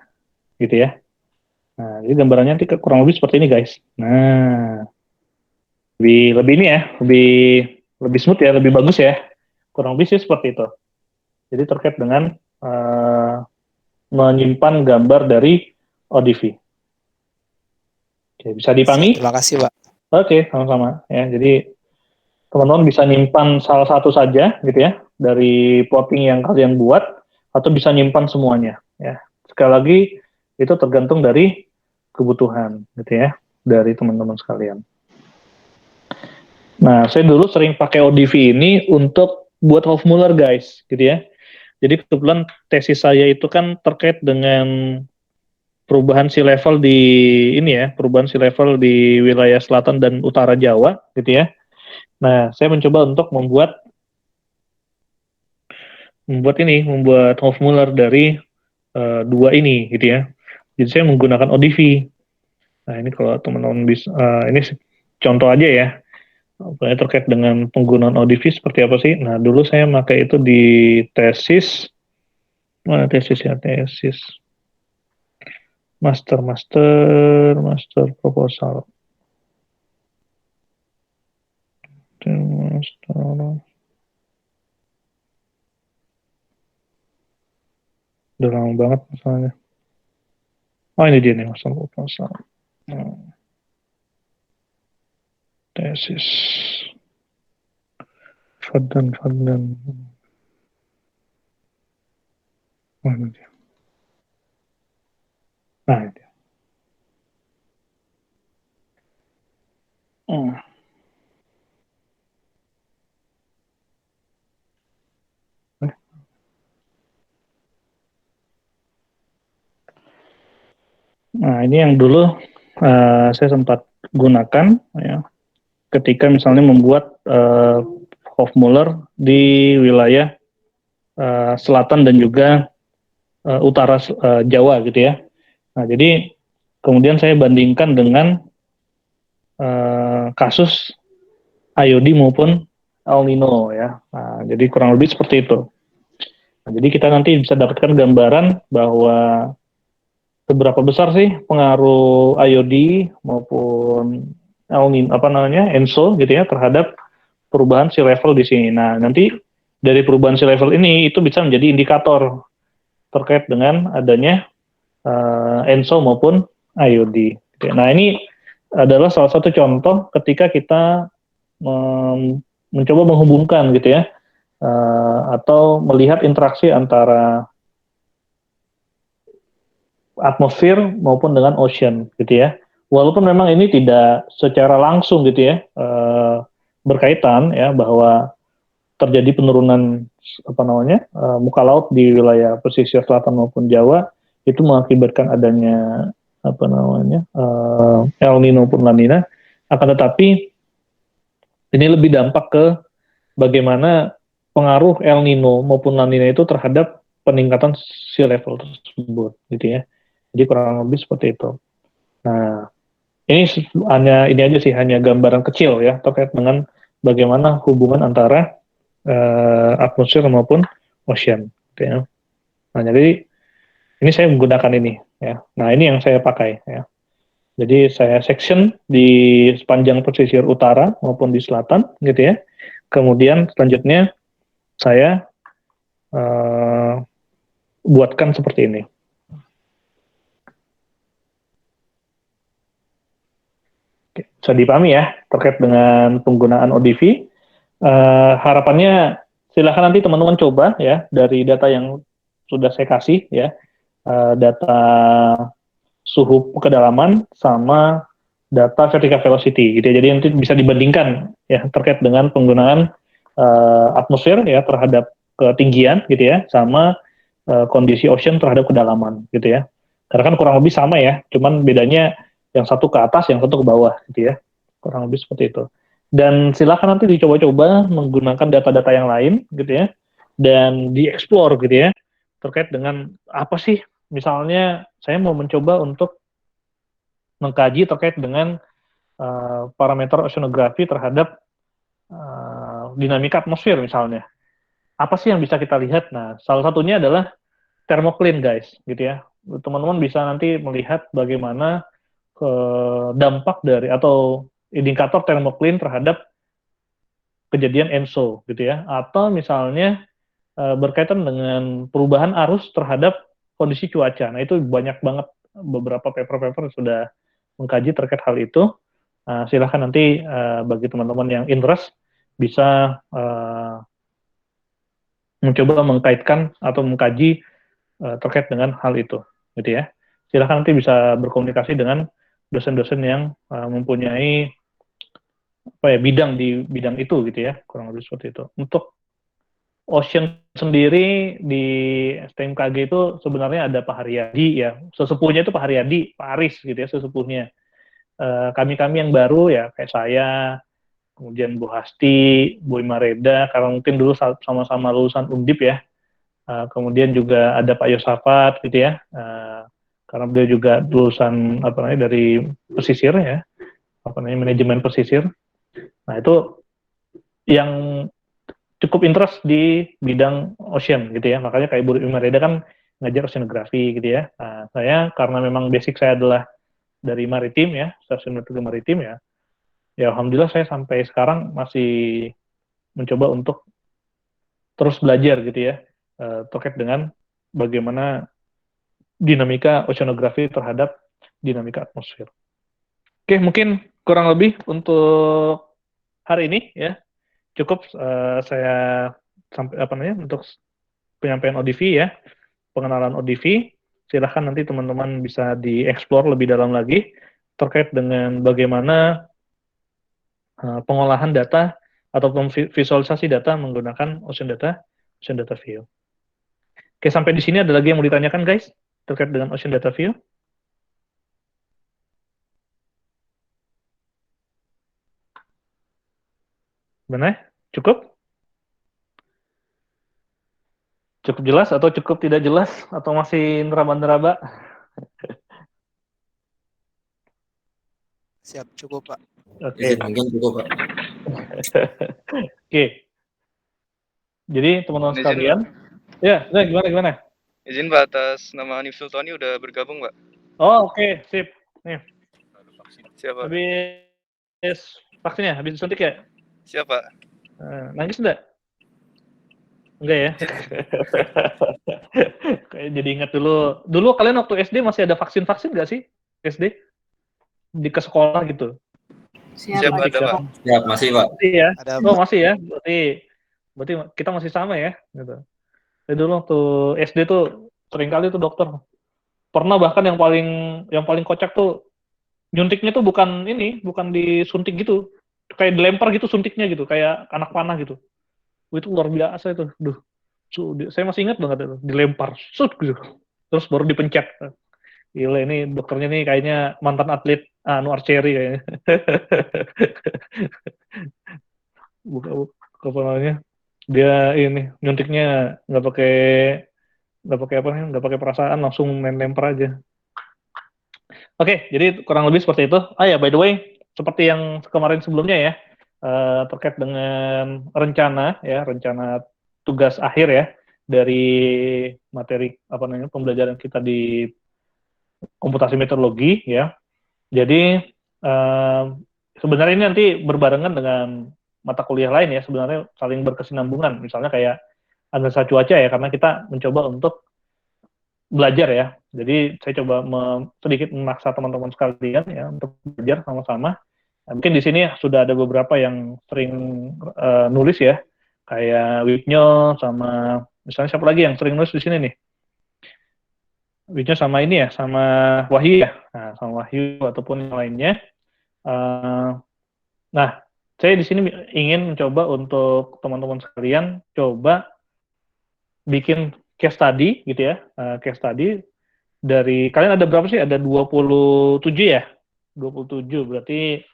gitu ya. Nah, jadi gambarannya nanti kurang lebih seperti ini guys. Nah, lebih ini ya, lebih smooth ya, lebih bagus ya. Kurang lebih sih seperti itu. Jadi terkait dengan menyimpan gambar dari ODV. Oke, bisa dipahami? Terima kasih Pak. Oke, sama-sama ya. Jadi teman-teman bisa nyimpan salah satu saja gitu ya dari plotting yang kalian buat atau bisa nyimpan semuanya ya. Sekali lagi itu tergantung dari kebutuhan gitu ya dari teman-teman sekalian. Nah, saya dulu sering pakai ODV ini untuk buat Hofmuller guys gitu ya. Jadi kebetulan tesis saya itu kan terkait dengan perubahan sea level di ini ya, perubahan sea level di wilayah selatan dan utara Jawa gitu ya. Nah, saya mencoba untuk membuat Hofmuller dari dua ini gitu ya. Jadi saya menggunakan ODV. Nah, ini kalau teman-teman bisa ini contoh aja ya. Terkait dengan penggunaan ODV seperti apa sih? Nah, dulu saya pakai itu di tesis. Mana tesis ya? Tesis. Master proposal. Master. Udah lama banget masalahnya. Oh, ini dia nih master proposal. Tesis. Fadlan. Mana dia? Nah, ini dia. Nah, ini yang dulu saya sempat gunakan ya, ketika misalnya membuat Hofmuller di wilayah selatan dan juga utara Jawa gitu ya. Nah, jadi kemudian saya bandingkan dengan kasus IOD maupun El Nino ya. Nah, jadi kurang lebih seperti itu. Nah, jadi kita nanti bisa dapatkan gambaran bahwa seberapa besar sih pengaruh IOD maupun El Nino ENSO gitu ya terhadap perubahan sea level di sini. Nah, nanti dari perubahan sea level ini itu bisa menjadi indikator terkait dengan adanya ENSO maupun IOD. Nah, ini adalah salah satu contoh ketika kita mencoba menghubungkan gitu ya atau melihat interaksi antara atmosfer maupun dengan ocean gitu ya. Walaupun memang ini tidak secara langsung gitu ya berkaitan ya bahwa terjadi penurunan muka laut di wilayah pesisir selatan maupun Jawa, itu mengakibatkan adanya El Nino pun La Nina. Akan tetapi ini lebih dampak ke bagaimana pengaruh El Nino maupun La Nina itu terhadap peningkatan sea level tersebut, gitu ya. Jadi kurang lebih seperti itu. Nah, ini aja sih, hanya gambaran kecil ya terkait dengan bagaimana hubungan antara atmosfer maupun ocean, gitu ya. Nah, jadi ini saya menggunakan ini ya. Nah, ini yang saya pakai ya. Jadi saya section di sepanjang pesisir utara maupun di selatan, gitu ya. Kemudian selanjutnya saya buatkan seperti ini. Oke, bisa dipahami ya terkait dengan penggunaan ODV. Harapannya silakan nanti teman-teman coba ya dari data yang sudah saya kasih ya, data suhu kedalaman sama data vertical velocity gitu ya. Jadi nanti bisa dibandingkan ya terkait dengan penggunaan atmosfer ya terhadap ketinggian gitu ya, sama kondisi ocean terhadap kedalaman gitu ya. Karena kan kurang lebih sama ya, cuman bedanya yang satu ke atas, yang satu ke bawah gitu ya. Kurang lebih seperti itu. Dan silakan nanti dicoba-coba menggunakan data-data yang lain gitu ya, dan dieksplor gitu ya terkait dengan apa sih, misalnya saya mau mencoba untuk mengkaji terkait dengan parameter oceanografi terhadap dinamika atmosfer misalnya. Apa sih yang bisa kita lihat? Nah, salah satunya adalah thermocline guys, gitu ya. Teman-teman bisa nanti melihat bagaimana dampak dari atau indikator thermocline terhadap kejadian ENSO, gitu ya. Atau misalnya berkaitan dengan perubahan arus terhadap kondisi cuaca. Nah, itu banyak banget beberapa paper-paper sudah mengkaji terkait hal itu. Silahkan nanti bagi teman-teman yang interest bisa mencoba mengkaitkan atau mengkaji terkait dengan hal itu, gitu ya. Silahkan nanti bisa berkomunikasi dengan dosen-dosen yang mempunyai bidang di bidang itu, gitu ya, kurang lebih seperti itu. Untuk Ocean sendiri di STMKG itu sebenarnya ada Pak Haryadi ya, sesepuhnya itu Pak Haryadi, Pak Aris gitu ya, sesepuhnya. Kami-kami yang baru ya kayak saya, kemudian Bu Hasti, Bu Imareda, karena mungkin dulu sama-sama lulusan Undip ya. Kemudian juga ada Pak Yosafat gitu ya, karena beliau juga lulusan dari pesisir ya, manajemen pesisir. Nah, itu yang cukup interest di bidang ocean gitu ya, makanya kayak Bu Imareda kan ngajar oceanografi gitu ya. Nah, saya karena memang basic saya adalah dari maritim ya, stasiun metode maritim ya, alhamdulillah saya sampai sekarang masih mencoba untuk terus belajar gitu ya, terkait dengan bagaimana dinamika oceanografi terhadap dinamika atmosfer. Oke, mungkin kurang lebih untuk hari ini ya cukup saya sampai untuk penyampaian ODV ya, pengenalan ODV. Silahkan nanti teman-teman bisa dieksplor lebih dalam lagi terkait dengan bagaimana pengolahan data ataupun visualisasi data menggunakan Ocean Data View. Oke, sampai di sini ada lagi yang mau ditanyakan guys terkait dengan Ocean Data View? Benar? Cukup? Cukup jelas atau cukup tidak jelas atau masih neraba-neraba? Siap, cukup Pak. Oke. Mungkin cukup, Pak. Oke. Jadi teman-teman sekalian, ya, gimana? Izin Pak, atas nama Hanif Sultani udah bergabung Pak. Oh, oke, sip. Nih. Siapa? Habis vaksinnya, habis disuntik ya? Siapa? Nangis enggak? Enggak ya? Kayak jadi ingat dulu. Dulu kalian waktu SD masih ada vaksin-vaksin nggak sih? SD? Ke sekolah gitu? Siap ada Pak. Siap, masih Pak. Masih ya? Ada, Oh, Pak. masih ya? Berarti kita masih sama ya? Gitu. Jadi dulu waktu SD tuh seringkali tuh dokter. Pernah bahkan yang paling kocak tuh nyuntiknya tuh bukan disuntik gitu. Kayak dilempar gitu suntiknya gitu, kayak anak panah gitu. Itu luar biasa itu. Duh, saya masih ingat banget itu, dilempar, shoot gitu. Terus baru dipencet. Gila, ini dokternya nih kayaknya mantan atlet archery kayaknya. Buka apa namanya? Dia ini nyuntiknya nggak pakai apa namanya, nggak pakai perasaan, langsung main lempar aja. Oke, jadi kurang lebih seperti itu. Ya, by the way, seperti yang kemarin sebelumnya ya, terkait dengan rencana tugas akhir ya dari materi apa namanya pembelajaran kita di komputasi meteorologi ya. Jadi eh, sebenarnya ini nanti berbarengan dengan mata kuliah lain ya, sebenarnya saling berkesinambungan. Misalnya kayak analisa cuaca ya, karena kita mencoba untuk belajar ya. Jadi saya coba sedikit memaksa teman-teman sekalian ya untuk belajar sama-sama. Nah, mungkin di sini sudah ada beberapa yang sering nulis ya, kayak Wignyo sama misalnya siapa lagi yang sering nulis di sini nih? Wignyo sama ini ya, sama Wahyu ya. Nah, sama Wahyu ataupun yang lainnya. Nah, saya di sini ingin mencoba untuk teman-teman sekalian coba bikin case study gitu ya, case study dari kalian ada berapa sih? Ada 27 ya? 27 berarti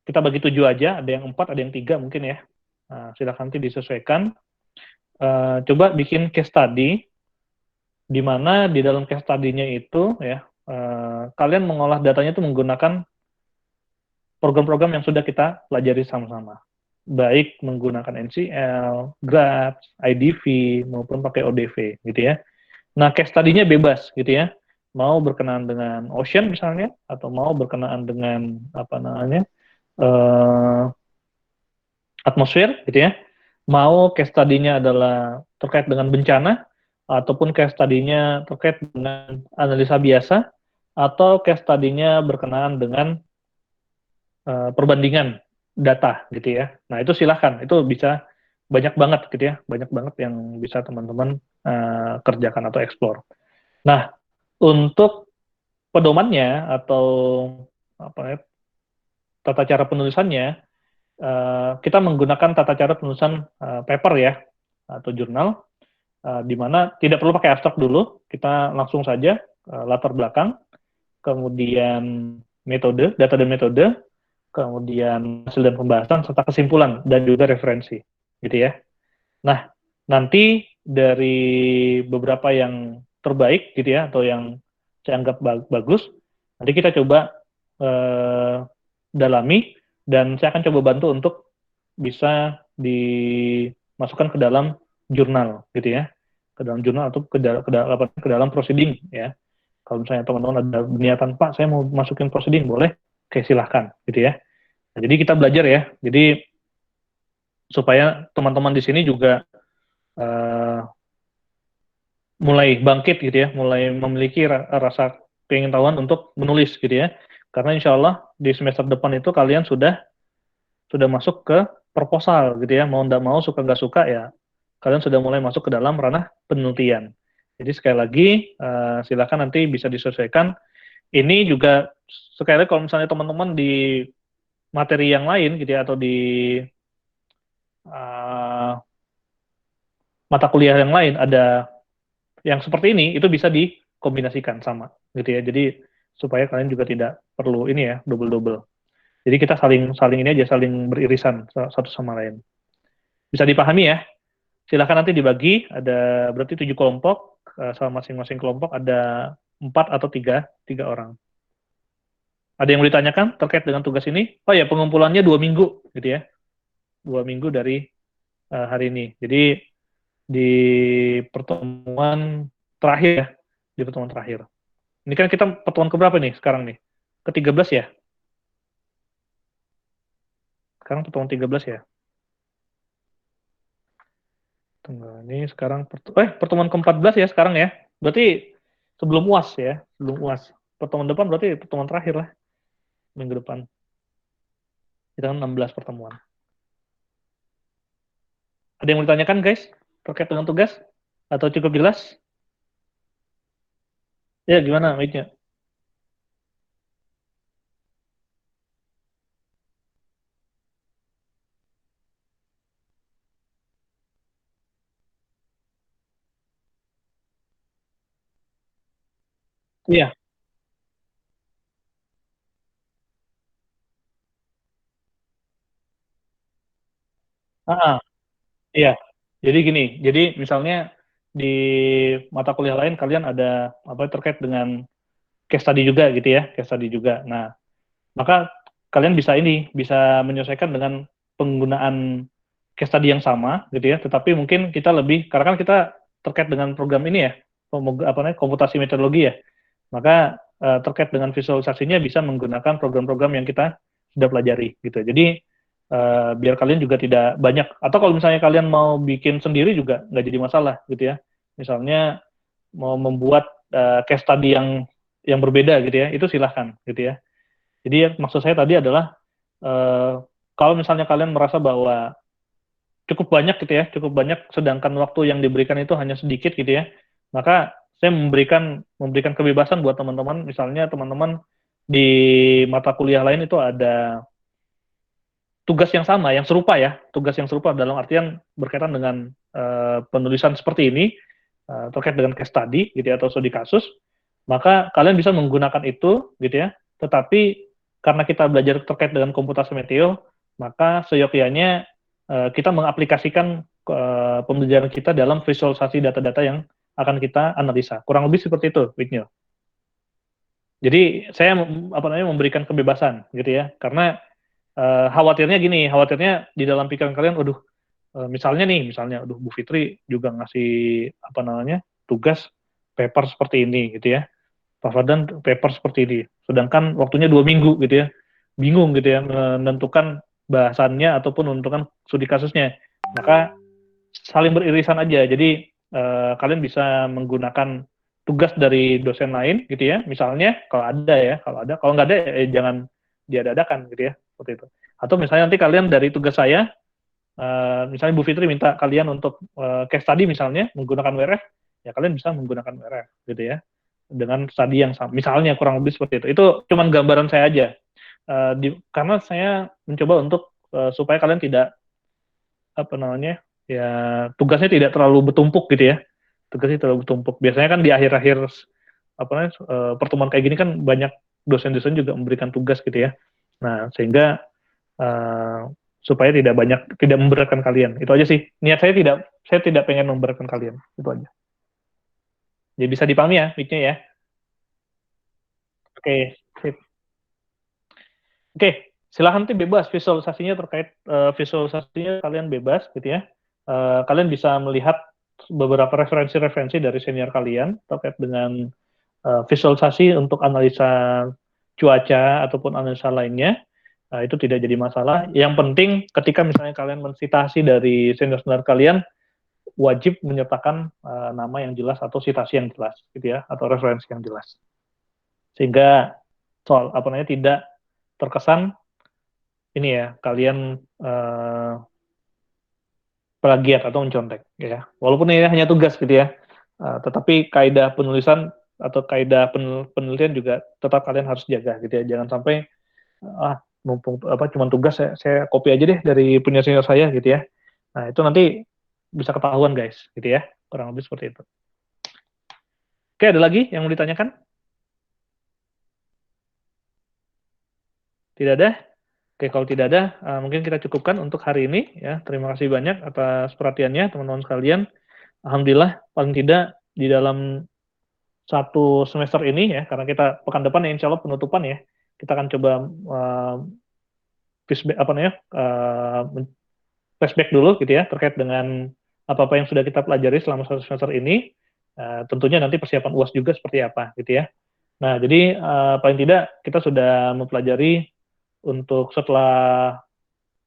kita bagi 7 aja, ada yang 4, ada yang 3 mungkin ya. Silakan nanti disesuaikan. Coba bikin case study di mana di dalam case study-nya itu ya kalian mengolah datanya itu menggunakan program-program yang sudah kita pelajari sama-sama. Baik menggunakan NCL, GRAPS, IDV maupun pakai ODV gitu ya. Nah, case study-nya bebas gitu ya. Mau berkenaan dengan ocean misalnya atau mau berkenaan dengan apa namanya? Atmosfer gitu ya. Mau case study-nya adalah terkait dengan bencana ataupun case study-nya terkait dengan analisa biasa atau case study-nya berkenaan dengan perbandingan data gitu ya. Nah, itu silahkan, itu bisa banyak banget gitu ya, banyak banget yang bisa teman-teman kerjakan atau explore. Nah, untuk pedomannya atau apa ya, tata cara penulisannya, kita menggunakan tata cara penulisan paper ya atau jurnal, di mana tidak perlu pakai abstrak dulu, kita langsung saja latar belakang, kemudian metode, data dan metode, kemudian hasil dan pembahasan serta kesimpulan dan juga referensi, gitu ya. Nah, nanti dari beberapa yang terbaik gitu ya atau yang saya anggap bagus, nanti kita coba dalami dan saya akan coba bantu untuk bisa dimasukkan ke dalam jurnal gitu ya, ke dalam jurnal atau ke dalam proceeding ya. Kalau misalnya teman-teman ada niatan, Pak, saya mau masukin proceeding, boleh? Oke, silahkan gitu ya. Nah, jadi kita belajar ya. Jadi supaya teman-teman di sini juga mulai bangkit gitu ya, mulai memiliki rasa keingintahuan untuk menulis gitu ya. Karena insya Allah di semester depan itu kalian sudah masuk ke proposal gitu ya, mau nggak mau, suka nggak suka ya, kalian sudah mulai masuk ke dalam ranah penelitian. Jadi sekali lagi silakan nanti bisa disesuaikan. Ini juga sekali lagi kalau misalnya teman-teman di materi yang lain gitu ya atau di mata kuliah yang lain ada yang seperti ini, itu bisa dikombinasikan sama gitu ya. Jadi supaya kalian juga tidak perlu ini ya double-double. Jadi kita saling ini aja, saling beririsan satu sama lain. Bisa dipahami ya? Silahkan nanti dibagi, ada berarti 7 kelompok, sama masing-masing kelompok ada 4 atau 3 orang. Ada yang mau ditanyakan terkait dengan tugas ini? Oh ya, pengumpulannya 2 minggu gitu ya. 2 minggu dari hari ini. Jadi di pertemuan terakhir ya, di pertemuan terakhir. Ini kan kita pertemuan keberapa nih sekarang nih? Ke-13 ya? Sekarang pertemuan 13 ya? Tunggal ini sekarang pertemuan ke-14 ya sekarang ya. Berarti sebelum UAS ya, sebelum UAS. Pertemuan depan berarti pertemuan terakhir lah minggu depan. Kita kan 16 pertemuan. Ada yang mau ditanyakan guys terkait dengan tugas atau cukup jelas? Ya, gimana mic-nya? Iya. Ah, iya. Jadi gini, jadi misalnya di mata kuliah lain kalian ada apa terkait dengan case study juga gitu ya, case study juga. Nah, maka kalian bisa bisa menyesuaikan dengan penggunaan case study yang sama gitu ya, tetapi mungkin kita lebih, karena kan kita terkait dengan program ini ya, apa namanya, komputasi metodologi ya, maka terkait dengan visualisasinya bisa menggunakan program-program yang kita sudah pelajari gitu. Jadi biar kalian juga tidak banyak, atau kalau misalnya kalian mau bikin sendiri juga nggak jadi masalah gitu ya. Misalnya mau membuat case study yang berbeda gitu ya, itu silahkan gitu ya. Jadi maksud saya tadi adalah kalau misalnya kalian merasa bahwa cukup banyak gitu ya, cukup banyak, sedangkan waktu yang diberikan itu hanya sedikit gitu ya, maka saya memberikan kebebasan buat teman-teman, misalnya teman-teman di mata kuliah lain itu ada tugas yang sama, yang serupa ya, tugas yang serupa dalam artian berkaitan dengan penulisan seperti ini, terkait dengan case study gitu ya, atau studi kasus, maka kalian bisa menggunakan itu gitu ya, tetapi karena kita belajar terkait dengan komputasi meteo, maka seyogyanya kita mengaplikasikan pembelajaran kita dalam visualisasi data-data yang akan kita analisa. Kurang lebih seperti itu, Wignil. Jadi saya apa namanya memberikan kebebasan gitu ya, karena khawatirnya di dalam pikiran kalian, waduh, misalnya, aduh Bu Fitri juga ngasih apa namanya tugas paper seperti ini gitu ya, Pak Fardan paper seperti ini, sedangkan waktunya 2 minggu gitu ya, bingung gitu ya menentukan bahasannya ataupun menentukan studi kasusnya, maka saling beririsan aja. Jadi kalian bisa menggunakan tugas dari dosen lain gitu ya, misalnya kalau nggak ada jangan diadakan gitu ya, seperti itu. Atau misalnya nanti kalian dari tugas saya, misalnya Bu Fitri minta kalian untuk case study misalnya menggunakan WRF, ya kalian bisa menggunakan WRF gitu ya, dengan study yang sama. Misalnya kurang lebih seperti itu. Itu cuman gambaran saya aja. Karena saya mencoba untuk supaya kalian tidak apa namanya ya tugasnya tidak terlalu bertumpuk gitu ya. Tugasnya terlalu bertumpuk. Biasanya kan di akhir-akhir apa namanya pertemuan kayak gini kan banyak dosen-dosen juga memberikan tugas gitu ya. Nah, sehingga supaya tidak memberatkan kalian. Itu aja sih. Niat saya tidak pengen memberatkan kalian. Itu aja. Jadi bisa dipahami ya, mic-nya ya. Oke, sip. Oke, silahkan nanti bebas visualisasinya terkait visualisasinya kalian bebas gitu ya. Kalian bisa melihat beberapa referensi-referensi dari senior kalian terkait dengan visualisasi untuk analisa cuaca ataupun analisa lainnya. Itu tidak jadi masalah. Yang penting ketika misalnya kalian mensitasi dari senior-senior kalian, wajib menyertakan nama yang jelas atau citasi yang jelas gitu ya, atau referensi yang jelas. Sehingga soal apa namanya tidak terkesan ini ya kalian plagiat atau mencontek ya. Walaupun ini hanya tugas gitu ya. Tetapi kaidah penulisan atau kaidah penelitian juga tetap kalian harus jaga gitu ya. Jangan sampai mumpung apa cuma tugas saya copy aja deh dari punya senior saya gitu ya. Nah, itu nanti bisa ketahuan guys gitu ya. Kurang lebih seperti itu. Oke, ada lagi yang mau ditanyakan? Tidak ada? Oke, kalau tidak ada, mungkin kita cukupkan untuk hari ini ya. Terima kasih banyak atas perhatiannya teman-teman sekalian. Alhamdulillah paling tidak di dalam satu semester ini ya, karena kita pekan depan ya insya Allah penutupan ya, kita akan coba flashback dulu gitu ya terkait dengan apa-apa yang sudah kita pelajari selama satu semester ini. Tentunya nanti persiapan UAS juga seperti apa gitu ya. Nah, jadi paling tidak kita sudah mempelajari untuk setelah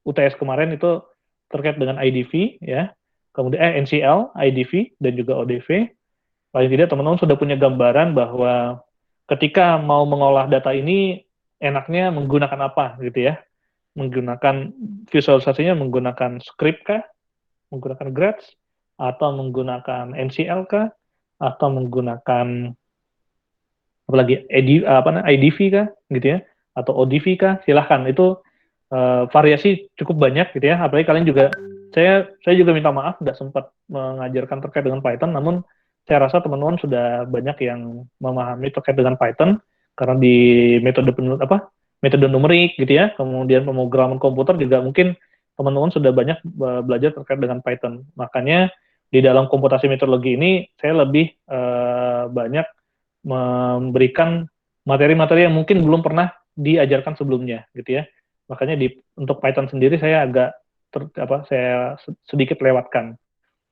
UTS kemarin itu terkait dengan IDV ya, kemudian NCL, IDV dan juga ODV. Paling tidak teman-teman sudah punya gambaran bahwa ketika mau mengolah data ini enaknya menggunakan apa gitu ya. Menggunakan visualisasinya menggunakan script kah, menggunakan grads, atau menggunakan NCL kah, atau menggunakan apalagi IDV kah gitu ya, atau ODV kah, silahkan. Itu variasi cukup banyak gitu ya. Apalagi kalian juga, saya juga minta maaf nggak sempat mengajarkan terkait dengan Python, namun saya rasa teman-teman sudah banyak yang memahami terkait dengan Python karena di metode numerik gitu ya, kemudian pemrograman komputer juga mungkin teman-teman sudah banyak belajar terkait dengan Python. Makanya di dalam komputasi metodologi ini saya lebih banyak memberikan materi-materi yang mungkin belum pernah diajarkan sebelumnya gitu ya. Makanya untuk Python sendiri saya agak saya sedikit lewatkan.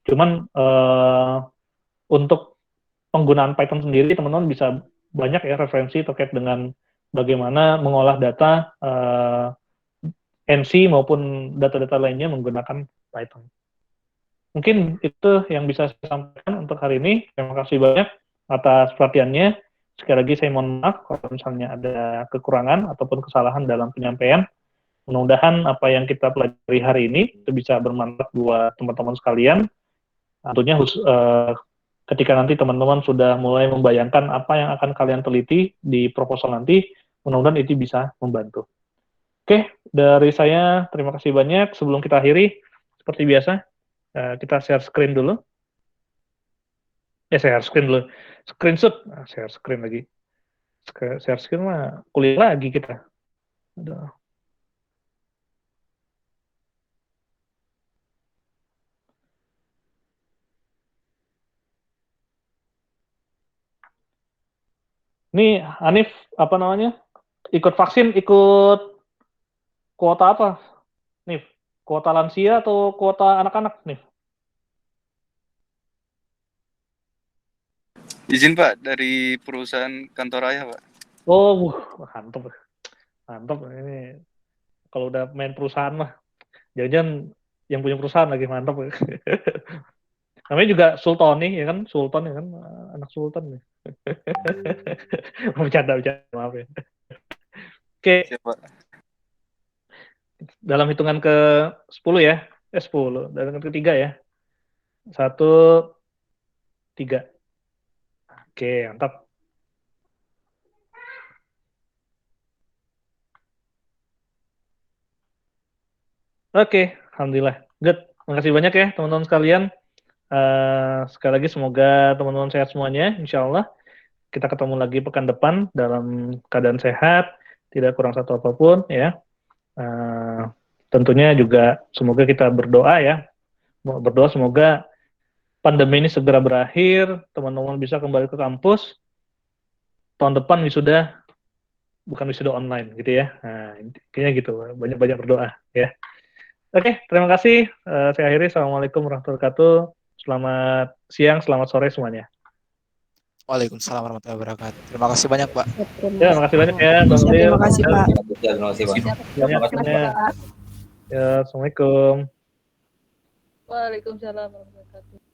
Cuman untuk penggunaan Python sendiri, teman-teman bisa banyak ya referensi terkait dengan bagaimana mengolah data NC maupun data-data lainnya menggunakan Python. Mungkin itu yang bisa saya sampaikan untuk hari ini. Terima kasih banyak atas perhatiannya. Sekali lagi saya mohon maaf kalau misalnya ada kekurangan ataupun kesalahan dalam penyampaian. Mudah-mudahan apa yang kita pelajari hari ini itu bisa bermanfaat buat teman-teman sekalian. Tentunya ketika nanti teman-teman sudah mulai membayangkan apa yang akan kalian teliti di proposal nanti, mudah-mudahan itu bisa membantu. Oke, dari saya terima kasih banyak. Sebelum kita akhiri, seperti biasa, kita share screen dulu. Share screen dulu. Screenshot, share screen lagi. Share screen mah kuliah lagi kita. Aduh. Ini Hanif, apa namanya? Ikut vaksin, ikut kuota apa? Nih, kuota lansia atau kuota anak-anak nih? Izin Pak, dari perusahaan kantor ayah Pak. Oh, mantap. Mantap ini. Kalau udah main perusahaan mah, jangan-jangan yang punya perusahaan lagi mantap. Namanya juga Sultan nih, ya kan? Sultan ya kan? Anak Sultan nih. Bercanda, maaf ya. Oke. Siapa? Dalam hitungan ke 10 ya. 10. Dalam hitungan ketiga ya. 1, 3. Oke, mantap. Oke, alhamdulillah. Good. Makasih banyak ya teman-teman sekalian. Sekali lagi semoga teman-teman sehat semuanya, insya Allah. Kita ketemu lagi pekan depan dalam keadaan sehat, tidak kurang satu apapun ya. Tentunya juga semoga kita berdoa ya. Berdoa semoga pandemi ini segera berakhir, teman-teman bisa kembali ke kampus. Tahun depan bukan wisuda online gitu ya. Nah, intinya gitu, banyak-banyak berdoa ya. Oke, terima kasih. Saya akhiri. Assalamualaikum warahmatullahi wabarakatuh. Selamat siang, selamat sore semuanya. Waalaikumsalam warahmatullahi wabarakatuh. Terima kasih banyak, Pak. Ya, terima kasih banyak ya. Terima kasih, Pak. Terima kasih Pak. Terima kasih banyak. Ya, Assalamualaikum. Waalaikumsalam warahmatullahi wabarakatuh.